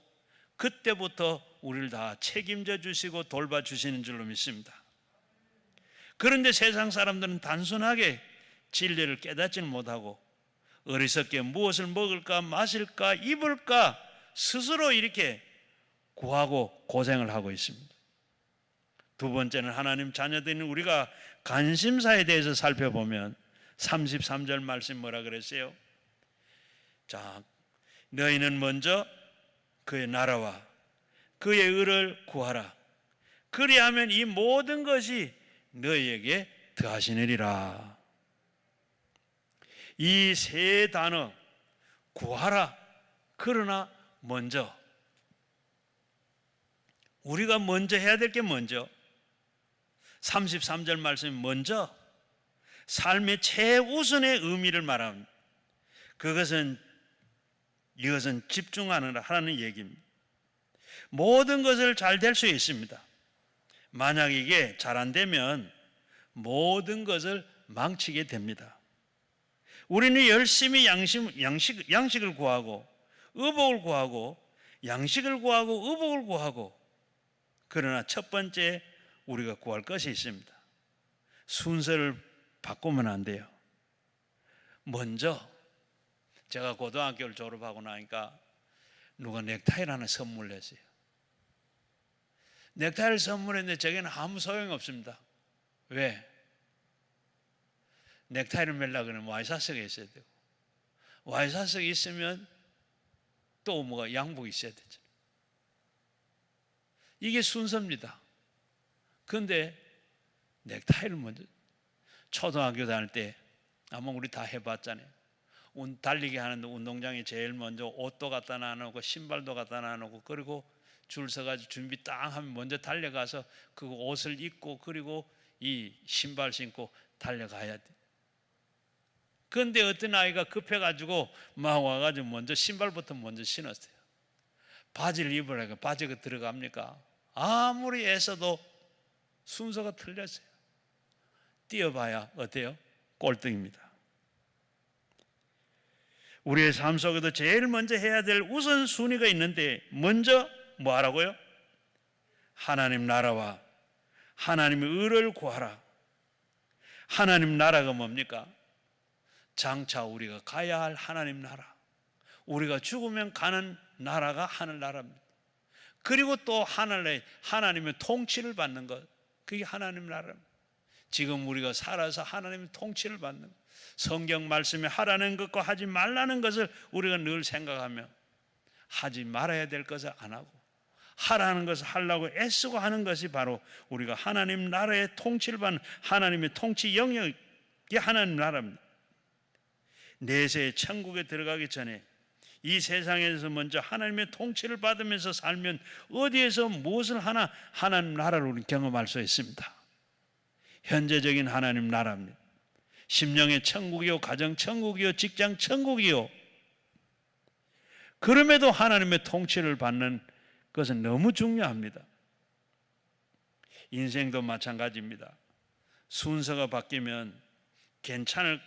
그때부터 우리를 다 책임져 주시고 돌봐 주시는 줄로 믿습니다. 그런데 세상 사람들은 단순하게 진리를 깨닫지는 못하고 어리석게 무엇을 먹을까 마실까 입을까 스스로 이렇게 구하고 고생을 하고 있습니다. 2번째는 하나님 자녀들인 우리가 관심사에 대해서 살펴보면 33절 말씀 뭐라 그랬어요? 자, 너희는 먼저 그의 나라와 그의 의를 구하라. 그리하면 이 모든 것이 너희에게 더하시느니라. 이 세 단어 구하라, 그러나 먼저, 우리가 먼저 해야 될 게 먼저 33절 말씀이 먼저 삶의 최우선의 의미를 말합니다. 이것은 집중하는 얘기입니다. 모든 것을 잘 될 수 있습니다. 만약 이게 잘 안 되면 모든 것을 망치게 됩니다. 우리는 열심히 양식을 구하고 의복을 구하고 양식을 구하고 의복을 구하고, 그러나 첫 번째 우리가 구할 것이 있습니다. 순서를 바꾸면 안 돼요. 먼저 제가 고등학교를 졸업하고 나니까 누가 넥타이를 하나 선물했어요. 넥타이를 선물했는데 저게는 아무 소용이 없습니다. 왜? 넥타이를 매려고 하면 와이사스가 있어야 되고, 와이사스가 있으면 또 뭐가 양복이 있어야 되죠. 이게 순서입니다. 그런데 넥타이를 먼저. 초등학교 다닐 때 아마 우리 다 해봤잖아요. 달리기 하는데 운동장에 제일 먼저 옷도 갖다 놔놓고 신발도 갖다 놔놓고 그리고 줄 서가지고 준비 딱 하면 먼저 달려가서 그 옷을 입고 그리고 이 신발 신고 달려가야 돼. 그런데 어떤 아이가 급해가지고 막 와가지고 먼저 신발부터 먼저 신었어요. 바지를 입으라니까 바지가 들어갑니까? 아무리 애써도 순서가 틀렸어요. 뛰어봐야 어때요? 꼴등입니다. 우리의 삶 속에도 제일 먼저 해야 될 우선순위가 있는데 먼저 뭐 하라고요? 하나님 나라와 하나님의 의를 구하라. 하나님 나라가 뭡니까? 장차 우리가 가야 할 하나님 나라, 우리가 죽으면 가는 나라가 하늘나라입니다. 그리고 또 하나님의 통치를 받는 것, 그게 하나님 나라입니다. 지금 우리가 살아서 하나님의 통치를 받는 것, 성경 말씀에 하라는 것과 하지 말라는 것을 우리가 늘 생각하며 하지 말아야 될 것을 안 하고 하라는 것을 하려고 애쓰고 하는 것이 바로 우리가 하나님 나라의 통치를 받는 하나님의 통치 영역이 하나님 나라입니다. 내세 천국에 들어가기 전에 이 세상에서 먼저 하나님의 통치를 받으면서 살면 어디에서 무엇을 하나 하나님 나라를 우리는 경험할 수 있습니다. 현재적인 하나님 나라입니다. 심령의 천국이요, 가정 천국이요, 직장 천국이요. 그럼에도 하나님의 통치를 받는 것은 너무 중요합니다. 인생도 마찬가지입니다. 순서가 바뀌면 괜찮을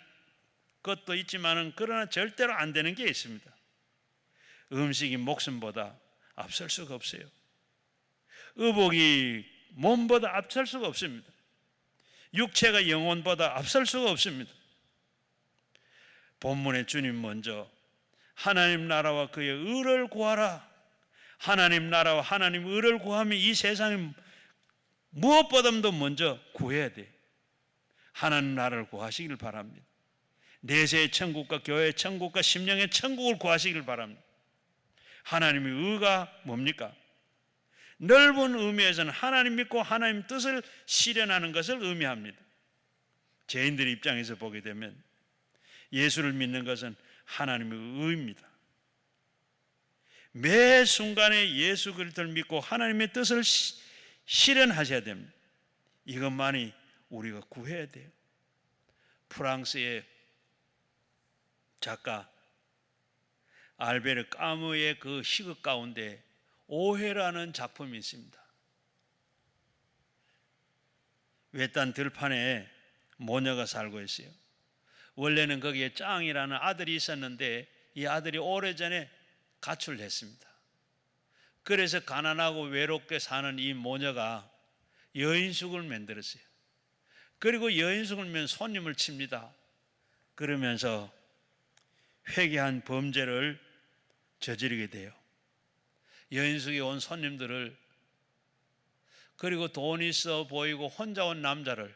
것도 있지만은 그러나 절대로 안 되는 게 있습니다. 음식이 목숨보다 앞설 수가 없어요. 의복이 몸보다 앞설 수가 없습니다. 육체가 영혼보다 앞설 수가 없습니다. 본문의 주님 먼저 하나님 나라와 그의 의를 구하라. 하나님 나라와 하나님 의를 구하면 이 세상에 무엇보다도 먼저 구해야 돼. 하나님 나라를 구하시길 바랍니다. 내세의 천국과 교회의 천국과 심령의 천국을 구하시길 바랍니다. 하나님의 의가 뭡니까? 넓은 의미에서는 하나님 믿고 하나님 뜻을 실현하는 것을 의미합니다. 죄인들의 입장에서 보게 되면 예수를 믿는 것은 하나님의 의입니다. 매 순간에 예수 그리스도를 믿고 하나님의 뜻을 실현하셔야 됩니다. 이것만이 우리가 구해야 돼요. 프랑스의 작가 알베르 까무의 그 시극 가운데 오해라는 작품이 있습니다. 외딴 들판에 모녀가 살고 있어요. 원래는 거기에 짱이라는 아들이 있었는데 이 아들이 오래전에 가출했습니다. 그래서 가난하고 외롭게 사는 이 모녀가 여인숙을 만들었어요. 그리고 여인숙을 면 손님을 칩니다. 그러면서 회개한 범죄를 저지르게 돼요. 여인숙이 온 손님들을, 그리고 돈 있어 보이고 혼자 온 남자를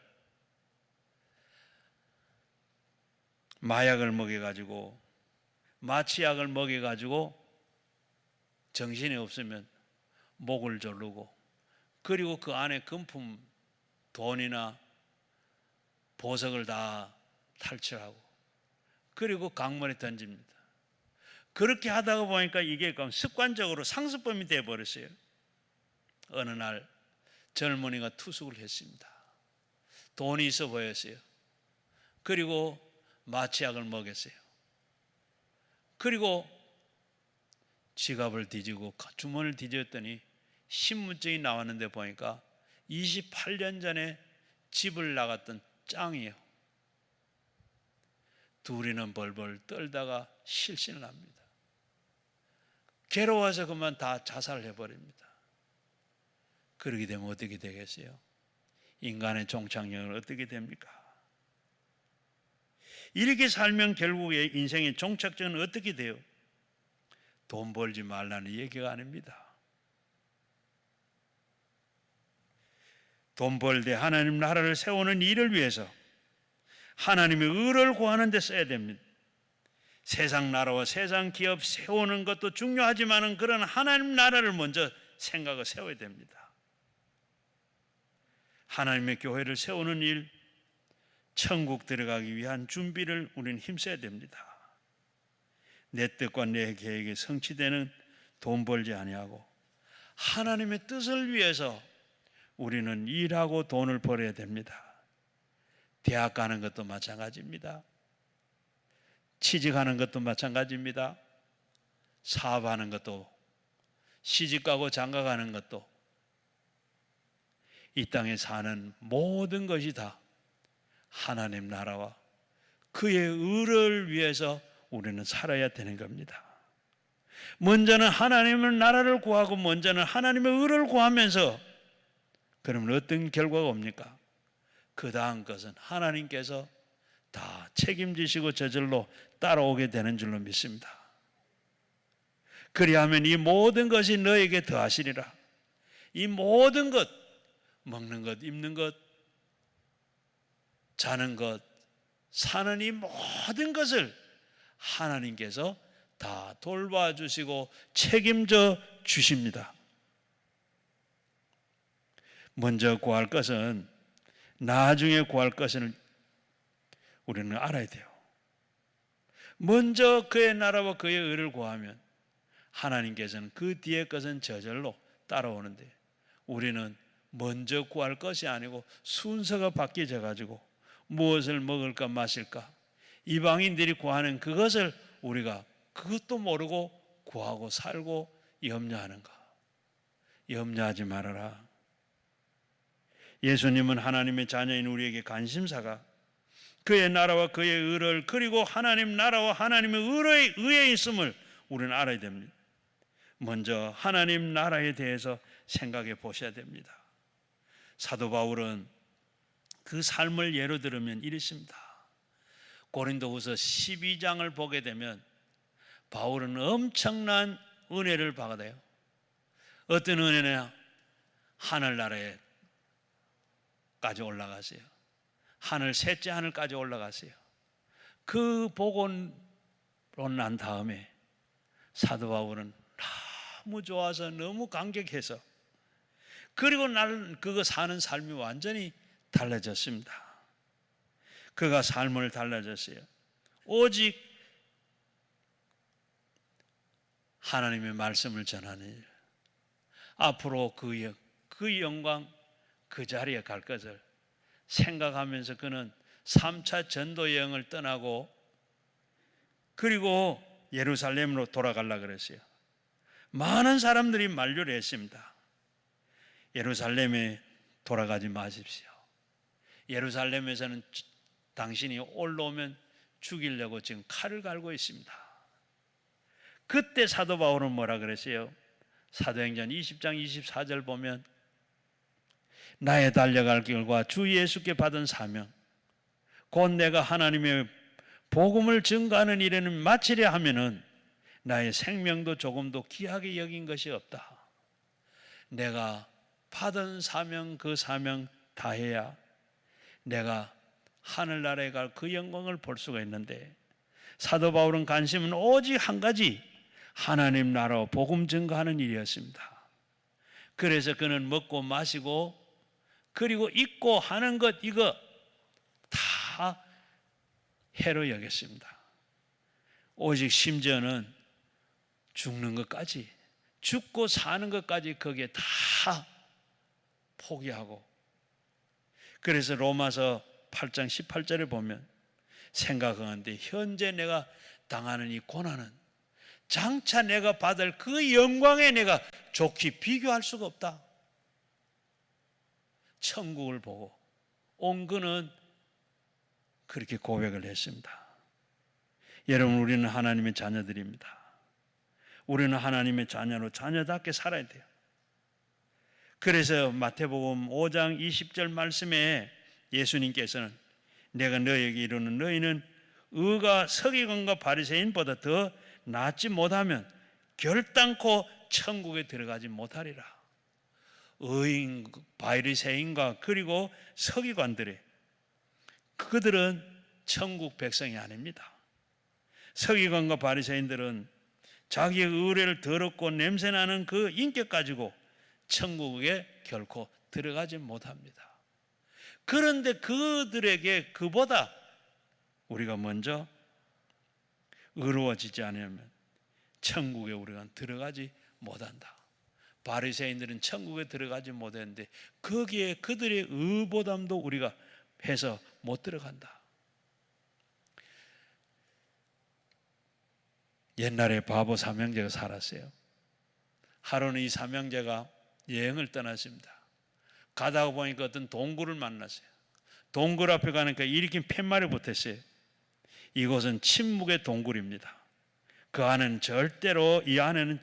마약을 먹여가지고, 마취약을 먹여가지고 정신이 없으면 목을 조르고, 그리고 그 안에 금품, 돈이나 보석을 다 탈취하고, 그리고 강물에 던집니다. 그렇게 하다가 보니까 이게 습관적으로 상습범이 되어버렸어요. 어느 날 젊은이가 투숙을 했습니다. 돈이 있어 보였어요. 그리고 마취약을 먹였어요. 그리고 지갑을 뒤지고 주머니를 뒤졌더니 신분증이 나왔는데 보니까 28년 전에 집을 나갔던 짱이에요. 둘이는 벌벌 떨다가 실신을 합니다. 괴로워서 그만 다 자살을 해버립니다. 그렇게 되면 어떻게 되겠어요? 인간의 종착역은 어떻게 됩니까? 이렇게 살면 결국에 인생의 종착역은 어떻게 돼요? 돈 벌지 말라는 얘기가 아닙니다. 돈 벌 때 하나님 나라를 세우는 일을 위해서 하나님의 의를 구하는 데 써야 됩니다. 세상 나라와 세상 기업 세우는 것도 중요하지만 그런 하나님 나라를 먼저 생각을 세워야 됩니다. 하나님의 교회를 세우는 일, 천국 들어가기 위한 준비를 우리는 힘써야 됩니다. 내 뜻과 내 계획이 성취되는 돈 벌지 아니하고 하나님의 뜻을 위해서 우리는 일하고 돈을 벌어야 됩니다. 대학 가는 것도 마찬가지입니다. 취직하는 것도 마찬가지입니다. 사업하는 것도, 시집가고 장가가는 것도, 이 땅에 사는 모든 것이 다 하나님 나라와 그의 의를 위해서 우리는 살아야 되는 겁니다. 먼저는 하나님의 나라를 구하고 먼저는 하나님의 의를 구하면서, 그러면 어떤 결과가 옵니까? 그 다음 것은 하나님께서 다 책임지시고 저절로 따라오게 되는 줄로 믿습니다. 그리하면 이 모든 것이 너에게 더하시리라. 이 모든 것, 먹는 것, 입는 것, 자는 것, 사는 이 모든 것을 하나님께서 다 돌봐주시고 책임져 주십니다. 먼저 구할 것은, 나중에 구할 것을 우리는 알아야 돼요. 먼저 그의 나라와 그의 의를 구하면 하나님께서는 그 뒤의 것은 저절로 따라오는데, 우리는 먼저 구할 것이 아니고 순서가 바뀌어져 가지고 무엇을 먹을까 마실까, 이방인들이 구하는 그것을 우리가 그것도 모르고 구하고 살고 염려하는가? 염려하지 말아라. 예수님은 하나님의 자녀인 우리에게 관심사가 그의 나라와 그의 의를, 그리고 하나님 나라와 하나님의 의에 있음을 우리는 알아야 됩니다. 먼저 하나님 나라에 대해서 생각해 보셔야 됩니다. 사도 바울은 그 삶을 예로 들으면 이렇습니다. 고린도후서 12장을 보게 되면 바울은 엄청난 은혜를 받아요. 어떤 은혜냐? 하늘나라에까지 올라가세요. 하늘, 셋째 하늘까지 올라가세요. 그 보고 난 다음에 사도 바울은 너무 좋아서, 너무 감격해서, 그리고 나는 그거 사는 삶이 완전히 달라졌습니다. 그가 삶을 달라졌어요. 오직 하나님의 말씀을 전하는 일, 앞으로 그 영광, 그 자리에 갈 것을 생각하면서 그는 3차 전도 여행을 떠나고, 그리고 예루살렘으로 돌아가려고 그랬어요. 많은 사람들이 만류를 했습니다. 예루살렘에 돌아가지 마십시오. 예루살렘에서는 당신이 올라오면 죽이려고 지금 칼을 갈고 있습니다. 그때 사도 바울은 뭐라 그랬어요? 사도행전 20장 24절 보면, 나의 달려갈 길과 주 예수께 받은 사명, 곧 내가 하나님의 복음을 증거하는 일에는 마치려 하면은 나의 생명도 조금도 귀하게 여긴 것이 없다. 내가 받은 사명, 그 사명 다 해야 내가 하늘나라에 갈 그 영광을 볼 수가 있는데, 사도 바울은 관심은 오직 한 가지, 하나님 나라 복음 증거하는 일이었습니다. 그래서 그는 먹고 마시고 그리고 입고 하는 것, 이거 다 해로 여겼습니다. 오직 심지어는 죽는 것까지, 죽고 사는 것까지 거기에 다 포기하고, 그래서 로마서 8장 18절에 보면 생각하는데, 현재 내가 당하는 이 고난은 장차 내가 받을 그 영광에 내가 좋게 비교할 수가 없다. 천국을 보고 온 그는 그렇게 고백을 했습니다. 여러분, 우리는 하나님의 자녀들입니다. 우리는 하나님의 자녀로 자녀답게 살아야 돼요. 그래서 마태복음 5장 20절 말씀에 예수님께서는, 내가 너에게 이르는 너희는 의가 서기관과 바리새인보다 더 낫지 못하면 결단코 천국에 들어가지 못하리라. 의인, 바리새인과 그리고 서기관들의, 그들은 천국 백성이 아닙니다. 서기관과 바리새인들은 자기의 의례를 더럽고 냄새나는 그 인격 가지고 천국에 결코 들어가지 못합니다. 그런데 그들에게 그보다 우리가 먼저 의로워지지 않으면 천국에 우리가 들어가지 못한다. 바리새인들은 천국에 들어가지 못했는데 거기에 그들의 의보담도 우리가 해서 못 들어간다. 옛날에 바보 삼형제가 살았어요. 하루는 이 삼형제가 여행을 떠났습니다. 가다가 보니까 어떤 동굴을 만났어요. 동굴 앞에 가니까 이렇게 팻말이 붙었어요. 이곳은 침묵의 동굴입니다. 그 안에는 이 안에는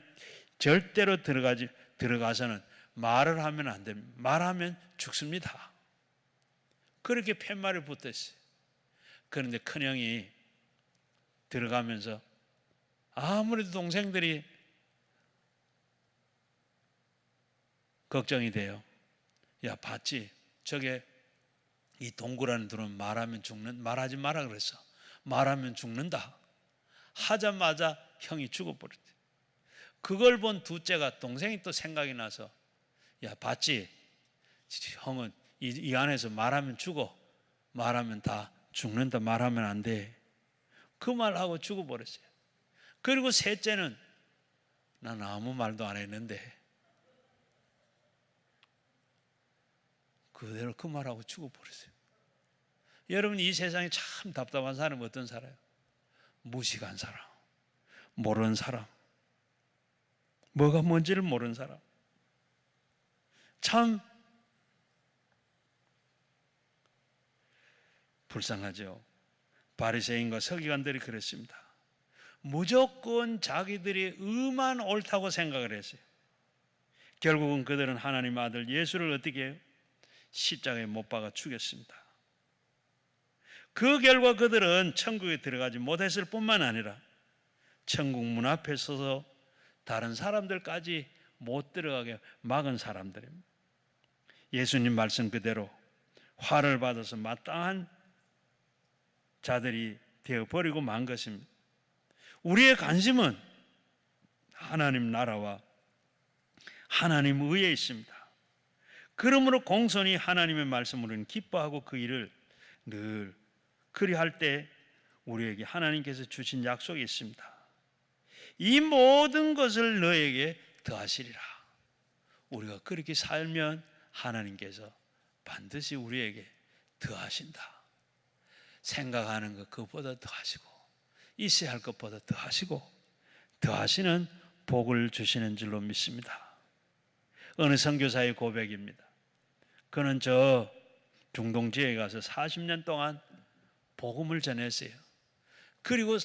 절대로 들어가서는 말을 하면 안 됩니다. 말하면 죽습니다. 그렇게 팻말이 붙었어요. 그런데 큰형이 들어가면서 아무래도 동생들이 걱정이 돼요. 야, 봤지? 저게 이 동굴 안에 들어오면 말하지 마라 그랬어. 말하면 죽는다. 하자마자 형이 죽어버렸대. 그걸 본 둘째가, 동생이 또 생각이 나서, 야, 봤지? 형은 이 안에서 말하면 죽어. 말하면 다 죽는다. 말하면 안 돼. 그 말하고 죽어버렸어요. 그리고 셋째는 난 아무 말도 안 했는데 그대로 그 말하고 죽어버렸어요. 여러분, 이 세상에 참 답답한 사람은 어떤 사람이에요? 무식한 사람, 모르는 사람, 뭐가 뭔지를 모르는 사람. 참 불쌍하죠. 바리새인과 서기관들이 그랬습니다. 무조건 자기들이 의만 옳다고 생각을 했어요. 결국은 그들은 하나님의 아들 예수를 어떻게 해요? 십자가에 못 박아 죽였습니다. 그 결과 그들은 천국에 들어가지 못했을 뿐만 아니라 천국 문 앞에 서서 다른 사람들까지 못 들어가게 막은 사람들입니다. 예수님 말씀 그대로 화를 받아서 마땅한 자들이 되어버리고 만 것입니다. 우리의 관심은 하나님 나라와 하나님 의에 있습니다. 그러므로 공손히 하나님의 말씀으로는 기뻐하고 그 일을 늘 그리할 때 우리에게 하나님께서 주신 약속이 있습니다. 이 모든 것을 너에게 더하시리라. 우리가 그렇게 살면 하나님께서 반드시 우리에게 더하신다. 생각하는 것 그것보다 더하시고 있어야 할 것보다 더하시고 더하시는 복을 주시는 줄로 믿습니다. 어느 선교사의 고백입니다. 그는 저 중동 지역에 가서 40년 동안 복음을 전했어요. 그리고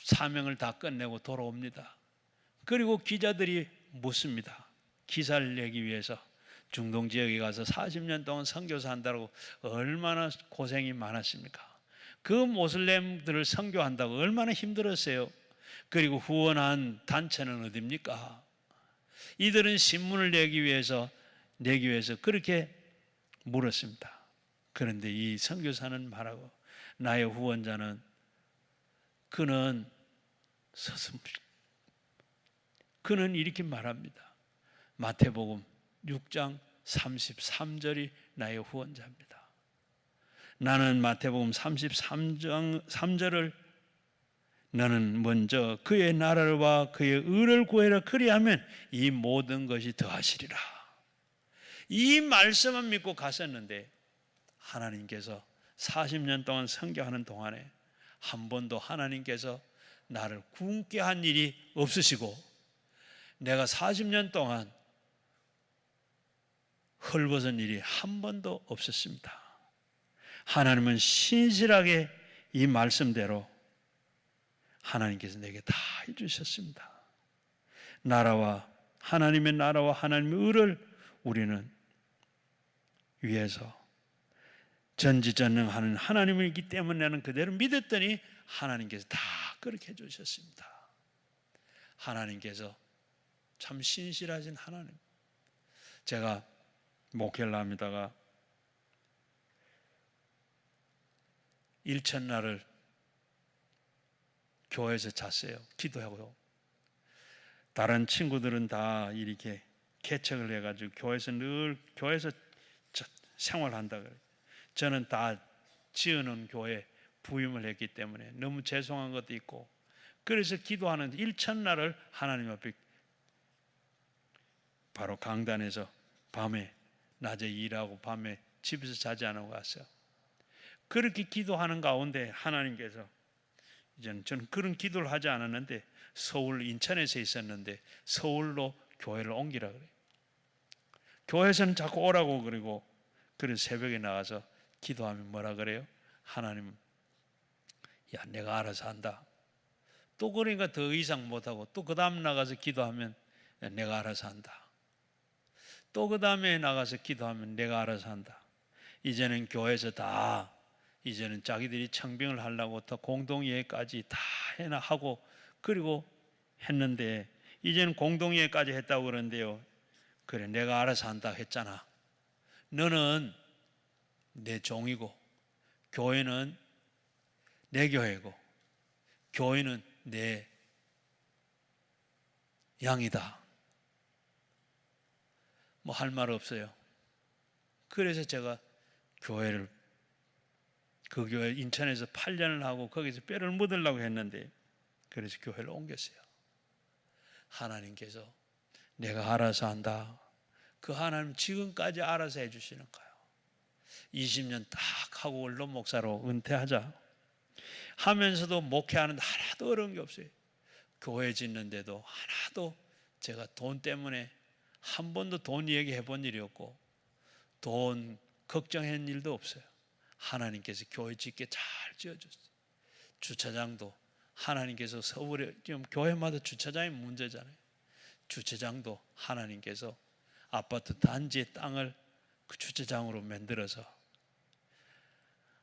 사명을 다 끝내고 돌아옵니다. 그리고 기자들이 묻습니다. 기사를 내기 위해서 중동 지역에 가서 40년 동안 선교사 한다고 얼마나 고생이 많았습니까? 그 모슬렘들을 선교한다고 얼마나 힘들었어요. 그리고 후원한 단체는 어디입니까? 이들은 신문을 내기 위해서 그렇게 물었습니다. 그런데 이 선교사는 말하고 나의 후원자는 그는 이렇게 말합니다. 마태복음 6장 33절이 나의 후원자입니다. 나는 마태복음 33장 3절을 너는 먼저 그의 나라와 그의 의를 구해라. 그리하면 이 모든 것이 더하시리라. 이 말씀을 믿고 갔었는데 하나님께서 40년 동안 선교하는 동안에 한 번도 하나님께서 나를 굶게 한 일이 없으시고 내가 40년 동안 헐벗은 일이 한 번도 없었습니다. 하나님은 신실하게 이 말씀대로 하나님께서 내게 다 해주셨습니다. 하나님의 나라와 하나님의 의를 우리는 위해서 전지전능하는 하나님이기 때문에 나는 그대로 믿었더니 하나님께서 다 그렇게 해주셨습니다. 하나님께서 참 신실하신 하나님. 제가 목회를 합니다가 일천날을 교회에서 잤어요. 기도하고요. 다른 친구들은 다 이렇게 개척을 해가지고 교회에서 생활한다 그래요. 저는 다 지어놓은 교회 부임을 했기 때문에 너무 죄송한 것도 있고, 그래서 기도하는 일천날을 하나님 앞에 바로 강단에서 밤에, 낮에 일하고 밤에 집에서 자지 않고 갔어요. 그렇게 기도하는 가운데 하나님께서, 이제는 저는 그런 기도를 하지 않았는데 서울 인천에서 있었는데 서울로 교회를 옮기라 그래요. 교회에서는 자꾸 오라고 그러고, 그래서 새벽에 나가서 기도하면 뭐라 그래요? 하나님, 야, 내가 알아서 한다. 또 그러니까 더 이상 못하고, 또 그 다음 나가서 기도하면 내가 알아서 한다. 또 그 다음에 나가서 기도하면 내가 알아서 한다. 이제는 교회에서 다, 이제는 자기들이 청빙을 하려고 더 공동예회까지 다 해나 하고, 그리고 했는데, 이제는 공동예회까지 했다고 그러는데요, 그래, 내가 알아서 한다 했잖아. 너는 내 종이고, 교회는 내 교회고, 교회는 내 양이다. 뭐 할 말 없어요. 그래서 제가 교회를, 그 교회 인천에서 8년을 하고 거기서 뼈를 묻으려고 했는데, 그래서 교회를 옮겼어요. 하나님께서 내가 알아서 한다. 그 하나님 지금까지 알아서 해주시는 거예요. 20년 딱 하고 원로 목사로 은퇴하자 하면서도 목회하는데 하나도 어려운 게 없어요. 교회 짓는데도 하나도 제가 돈 때문에 한 번도 돈 얘기해 본 일이 없고, 돈 걱정한 일도 없어요. 하나님께서 교회 짓게 잘 지어줬어요. 주차장도 하나님께서, 서울에 지금 교회마다 주차장이 문제잖아요. 주차장도 하나님께서 아파트 단지의 땅을 그 주차장으로 만들어서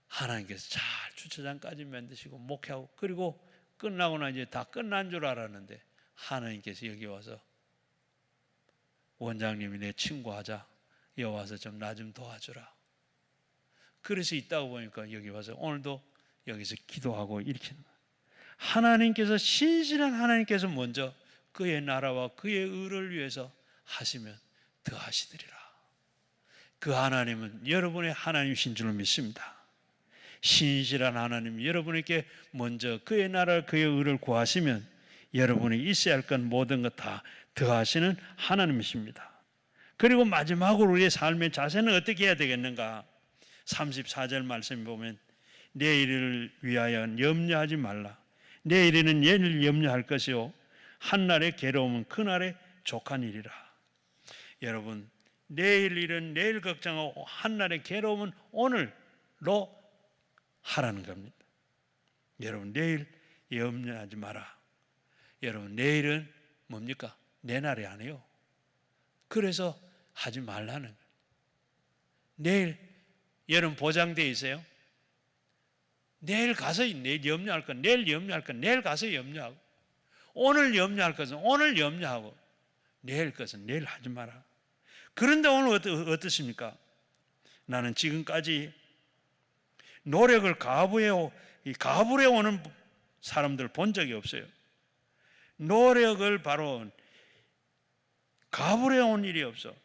하나님께서 잘 주차장까지 만드시고 목회하고, 그리고 끝나고나 이제 다 끝난 줄 알았는데 하나님께서 여기 와서, 원장님이 내 친구 하자, 여기 와서 좀 나 좀 도와주라. 그래서 있다고 보니까 여기 와서 오늘도 여기서 기도하고 이렇게, 하나님께서, 신실한 하나님께서 먼저 그의 나라와 그의 의를 위해서 하시면 더 하시리라. 그 하나님은 여러분의 하나님이신 줄 믿습니다. 신실한 하나님, 여러분에게 먼저 그의 나라를, 그의 의를 구하시면 여러분이 있어야 할 건 모든 것 다 더하시는 하나님이십니다. 그리고 마지막으로 우리의 삶의 자세는 어떻게 해야 되겠는가? 34절 말씀 보면, 내일을 위하여 염려하지 말라. 내일에는 내일 염려할 것이요 한날의 괴로움은 그날의 족한 일이라. 여러분, 내일 일은 내일 걱정하고 한날의 괴로움은 오늘로 하라는 겁니다. 여러분, 내일 염려하지 마라. 여러분, 내일은 뭡니까? 내 날이 아니에요. 그래서 하지 말라는 거예요. 내일 여러분 보장되어 있어요? 내일 가서 내일 염려할 건 내일 염려할 건 내일 가서 염려하고, 오늘 염려할 것은 오늘 염려하고, 내일 것은 내일 하지 마라. 그런데 오늘 어떻습니까? 나는 지금까지 노력을 가부해 오는 사람들 본 적이 없어요. 노력을 바로 가부해 온 일이 없어.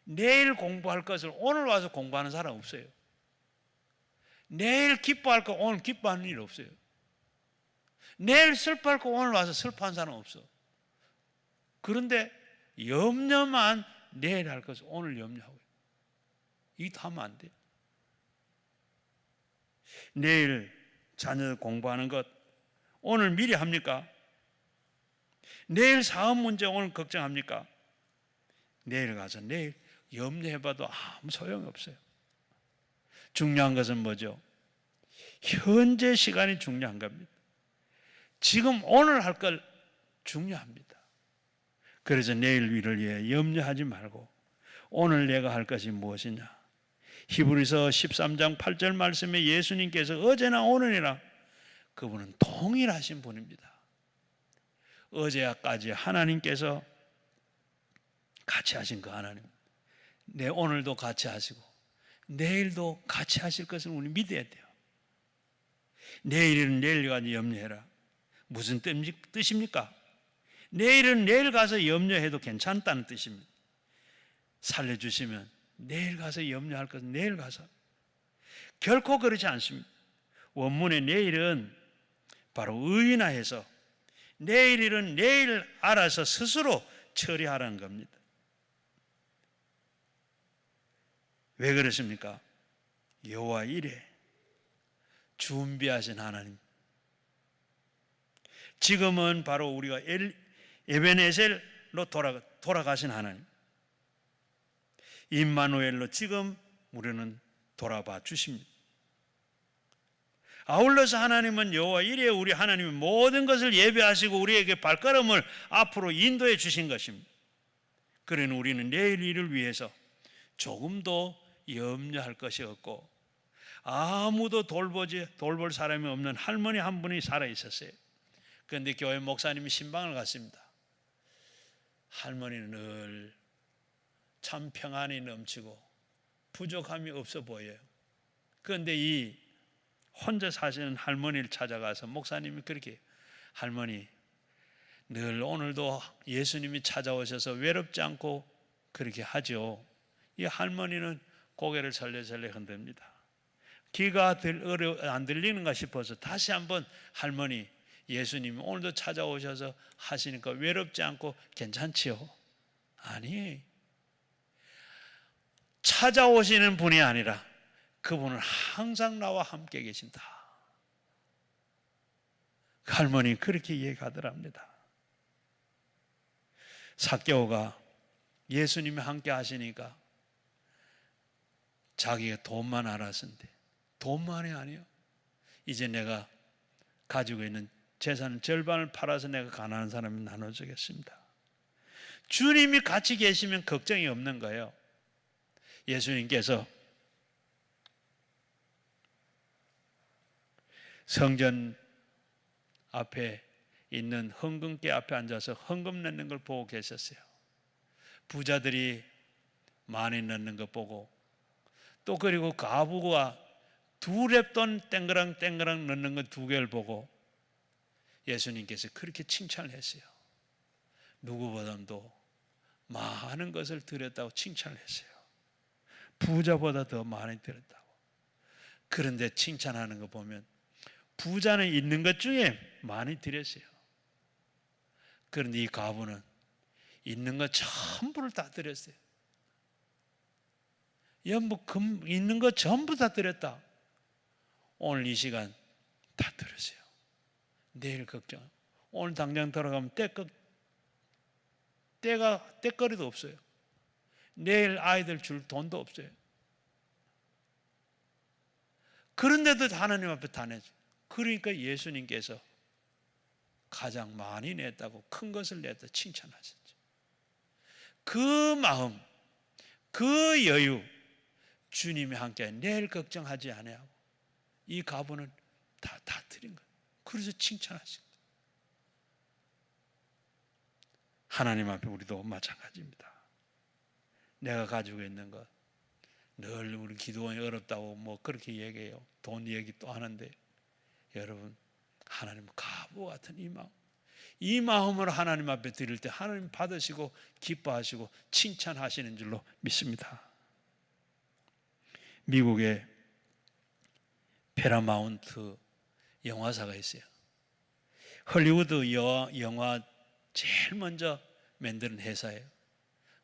내일 공부할 것을 오늘 와서 공부하는 사람 없어요. 내일 기뻐할 거 오늘 기뻐하는 일 없어요. 내일 슬퍼할 거 오늘 와서 슬퍼하는 사람 없어. 그런데 염려만 내일 할 것을 오늘 염려하고, 이거 하면 안 돼요. 내일 자녀 공부하는 것 오늘 미리 합니까? 내일 사업 문제 오늘 걱정합니까? 내일 가서 내일 염려해봐도 아무 소용이 없어요. 중요한 것은 뭐죠? 현재 시간이 중요한 겁니다. 지금 오늘 할 걸 중요합니다. 그래서 내일 일을 위해 염려하지 말고 오늘 내가 할 것이 무엇이냐? 히브리서 13장 8절 말씀에 예수님께서 어제나 오늘이나 그분은 동일하신 분입니다. 어제까지 하나님께서 같이 하신 그 하나님, 내 오늘도 같이 하시고 내일도 같이 하실 것을 우리 믿어야 돼요. 내일은 내일 가서 염려해라. 무슨 뜻입니까? 내일은 내일 가서 염려해도 괜찮다는 뜻입니다. 살려주시면 내일 가서 염려할 것은 내일 가서, 결코 그렇지 않습니다. 원문의 내일은 바로 의인화해서 내일 일은 내일 알아서 스스로 처리하라는 겁니다. 왜 그렇습니까? 여호와 이레 준비하신 하나님. 지금은 바로 우리가 에베네셀로 돌아가신 하나님, 임마누엘로 지금 우리는 돌아봐 주십니다. 아울러서 하나님은 여호와 이레 우리 하나님이 모든 것을 예배하시고 우리에게 발걸음을 앞으로 인도해 주신 것입니다. 그러니 우리는 내일 일을 위해서 조금도 염려할 것이 없고 아무도 돌볼 사람이 없는 할머니 한 분이 살아 있었어요. 그런데 교회 목사님이 신방을 갔습니다. 할머니는 늘 참 평안이 넘치고 부족함이 없어 보여요. 그런데 이 혼자 사시는 할머니를 찾아가서 목사님이 그렇게, 할머니 늘 오늘도 예수님이 찾아오셔서 외롭지 않고 그렇게 하죠. 이 할머니는 고개를 설레설레 흔듭니다. 귀가 안 들리는가 싶어서 다시 한번 할머니, 예수님이 오늘도 찾아오셔서 하시니까 외롭지 않고 괜찮지요? 아니, 찾아오시는 분이 아니라 그분은 항상 나와 함께 계신다. 할머니 그렇게 이해가더랍니다. 삭개오가 예수님이 함께 하시니까 자기가 돈만 알았는데, 돈만이 아니요, 이제 내가 가지고 있는 재산 절반을 팔아서 내가 가난한 사람이 나눠주겠습니다. 주님이 같이 계시면 걱정이 없는 거예요. 예수님께서 성전 앞에 있는 헌금계 앞에 앉아서 헌금 넣는 걸 보고 계셨어요. 부자들이 많이 넣는 것 보고, 또 그리고 과부가 두 랩돈 땡그랑 넣는 것 두 개를 보고 예수님께서 그렇게 칭찬을 했어요. 누구보다도 많은 것을 드렸다고 칭찬을 했어요. 부자보다 더 많이 드렸다고. 그런데 칭찬하는 거 보면 부자는 있는 것 중에 많이 드렸어요. 그런데 이 과부는 있는 것 전부를 다 드렸어요. 있는 것 전부 다 드렸다. 오늘 이 시간 다 드렸어요. 내일 걱정. 오늘 당장 돌아가면 떼거리도 없어요. 내일 아이들 줄 돈도 없어요. 그런데도 하나님 앞에 다 내죠. 그러니까 예수님께서 가장 많이 냈다고, 큰 것을 냈다 칭찬하셨죠. 그 마음, 그 여유, 주님이 함께 내일 걱정하지 아니하고 이 가부는 다 드린 거예요. 그래서 칭찬하신 거예요. 하나님 앞에 우리도 마찬가지입니다. 내가 가지고 있는 것, 늘 우리 기도원이 어렵다고 뭐 그렇게 얘기해요. 돈 얘기 또 하는데, 여러분 하나님 가부 같은 이 마음으로 하나님 앞에 드릴 때 하나님 받으시고 기뻐하시고 칭찬하시는 줄로 믿습니다. 미국에 패러마운트 영화사가 있어요. 헐리우드 영화 제일 먼저 만드는 회사예요.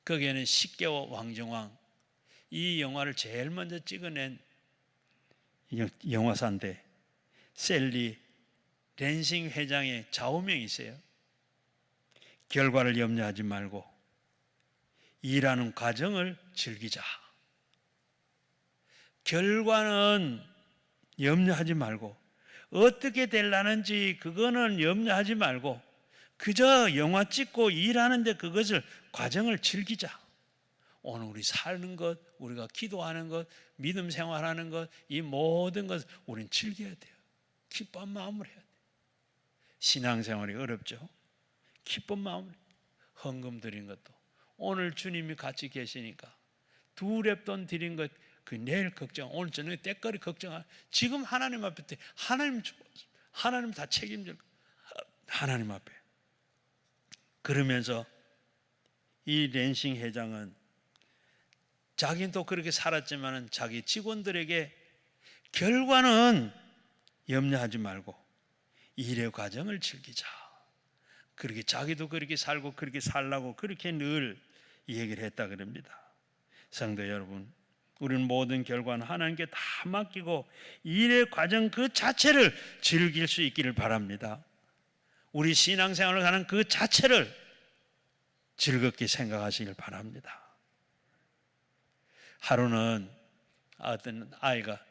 거기에는 식개와 왕정왕, 이 영화를 제일 먼저 찍어낸 영화사인데, 셀리 랜싱 회장의 좌우명이 있어요. 결과를 염려하지 말고 일하는 과정을 즐기자. 결과는 염려하지 말고 어떻게 되려는지 그거는 염려하지 말고 그저 영화 찍고 일하는데 그것을 과정을 즐기자. 오늘 우리 사는 것, 우리가 기도하는 것, 믿음 생활하는 것, 이 모든 것을 우리는 즐겨야 돼요. 기쁜 마음으로 해야 돼요. 신앙생활이 어렵죠. 기쁜 마음으로, 헌금 드린 것도 오늘 주님이 같이 계시니까 두 랩돈 드린 것, 그 내일 걱정, 오늘 저녁에 때거리 걱정, 지금 하나님 앞에 하나님 다 책임질, 하나님 앞에. 그러면서 이 랜싱 회장은 자기는 또 그렇게 살았지만 자기 직원들에게 결과는 염려하지 말고 일의 과정을 즐기자. 그렇게 자기도 그렇게 살고 그렇게 살라고 그렇게 늘 얘기를 했다 그럽니다. 성도 여러분, 우리는 모든 결과는 하나님께 다 맡기고 일의 과정 그 자체를 즐길 수 있기를 바랍니다. 우리 신앙생활을 하는 그 자체를 즐겁게 생각하시길 바랍니다. 하루는 어떤 아이가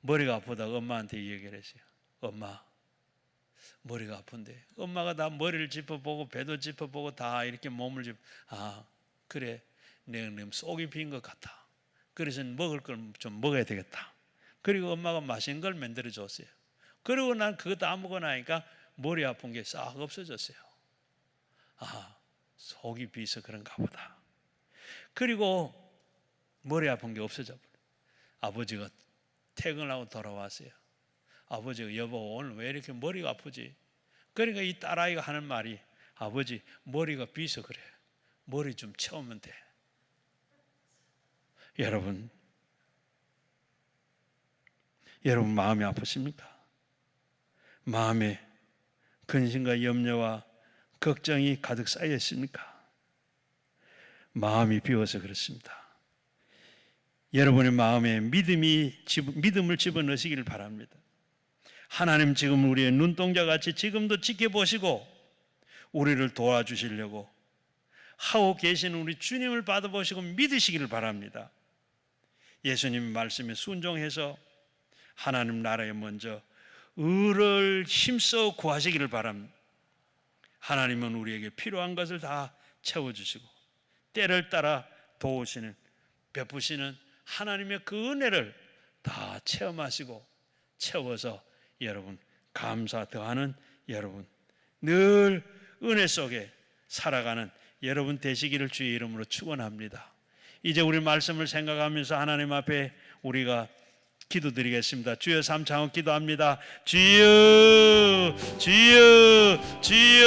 머리가 아프다고 엄마한테 얘기를 했어요. 엄마, 머리가 아픈데. 엄마가 다 머리를 짚어보고 배도 짚어보고 다 이렇게 몸을 그래, 내가 너무 속이 빈 것 같아. 그래서 먹을 걸 좀 먹어야 되겠다. 그리고 엄마가 맛있는 걸 만들어 줬어요. 그리고 난 그거 다 먹고 나니까 머리 아픈 게 싹 없어졌어요. 속이 비서 그런가 보다. 그리고 머리 아픈 게 없어져 버려요. 아버지가 퇴근을 하고 돌아왔어요. 아버지가 여보 오늘 왜 이렇게 머리가 아프지? 그러니까 이 딸아이가 하는 말이 아버지 머리가 비서 그래. 머리 좀 채우면 돼. 여러분 마음이 아프십니까? 마음에 근심과 염려와 걱정이 가득 쌓여 있습니까? 마음이 비워서 그렇습니다. 여러분의 마음에 믿음을 집어넣으시기를 바랍니다. 하나님 지금 우리의 눈동자같이 지금도 지켜보시고 우리를 도와주시려고 하고 계시는 우리 주님을 받아보시고 믿으시기를 바랍니다. 예수님 말씀에 순종해서 하나님 나라에 먼저 의를 힘써 구하시기를 바랍니다. 하나님은 우리에게 필요한 것을 다 채워주시고 때를 따라 도우시는 베푸시는 하나님의 그 은혜를 다 체험하시고 채워서 여러분 감사 더하는 여러분 늘 은혜 속에 살아가는 여러분 되시기를 주의 이름으로 축원합니다. 이제 우리 말씀을 생각하면서 하나님 앞에 우리가 기도드리겠습니다. 주여 3창업 기도합니다. 주여 주여 주여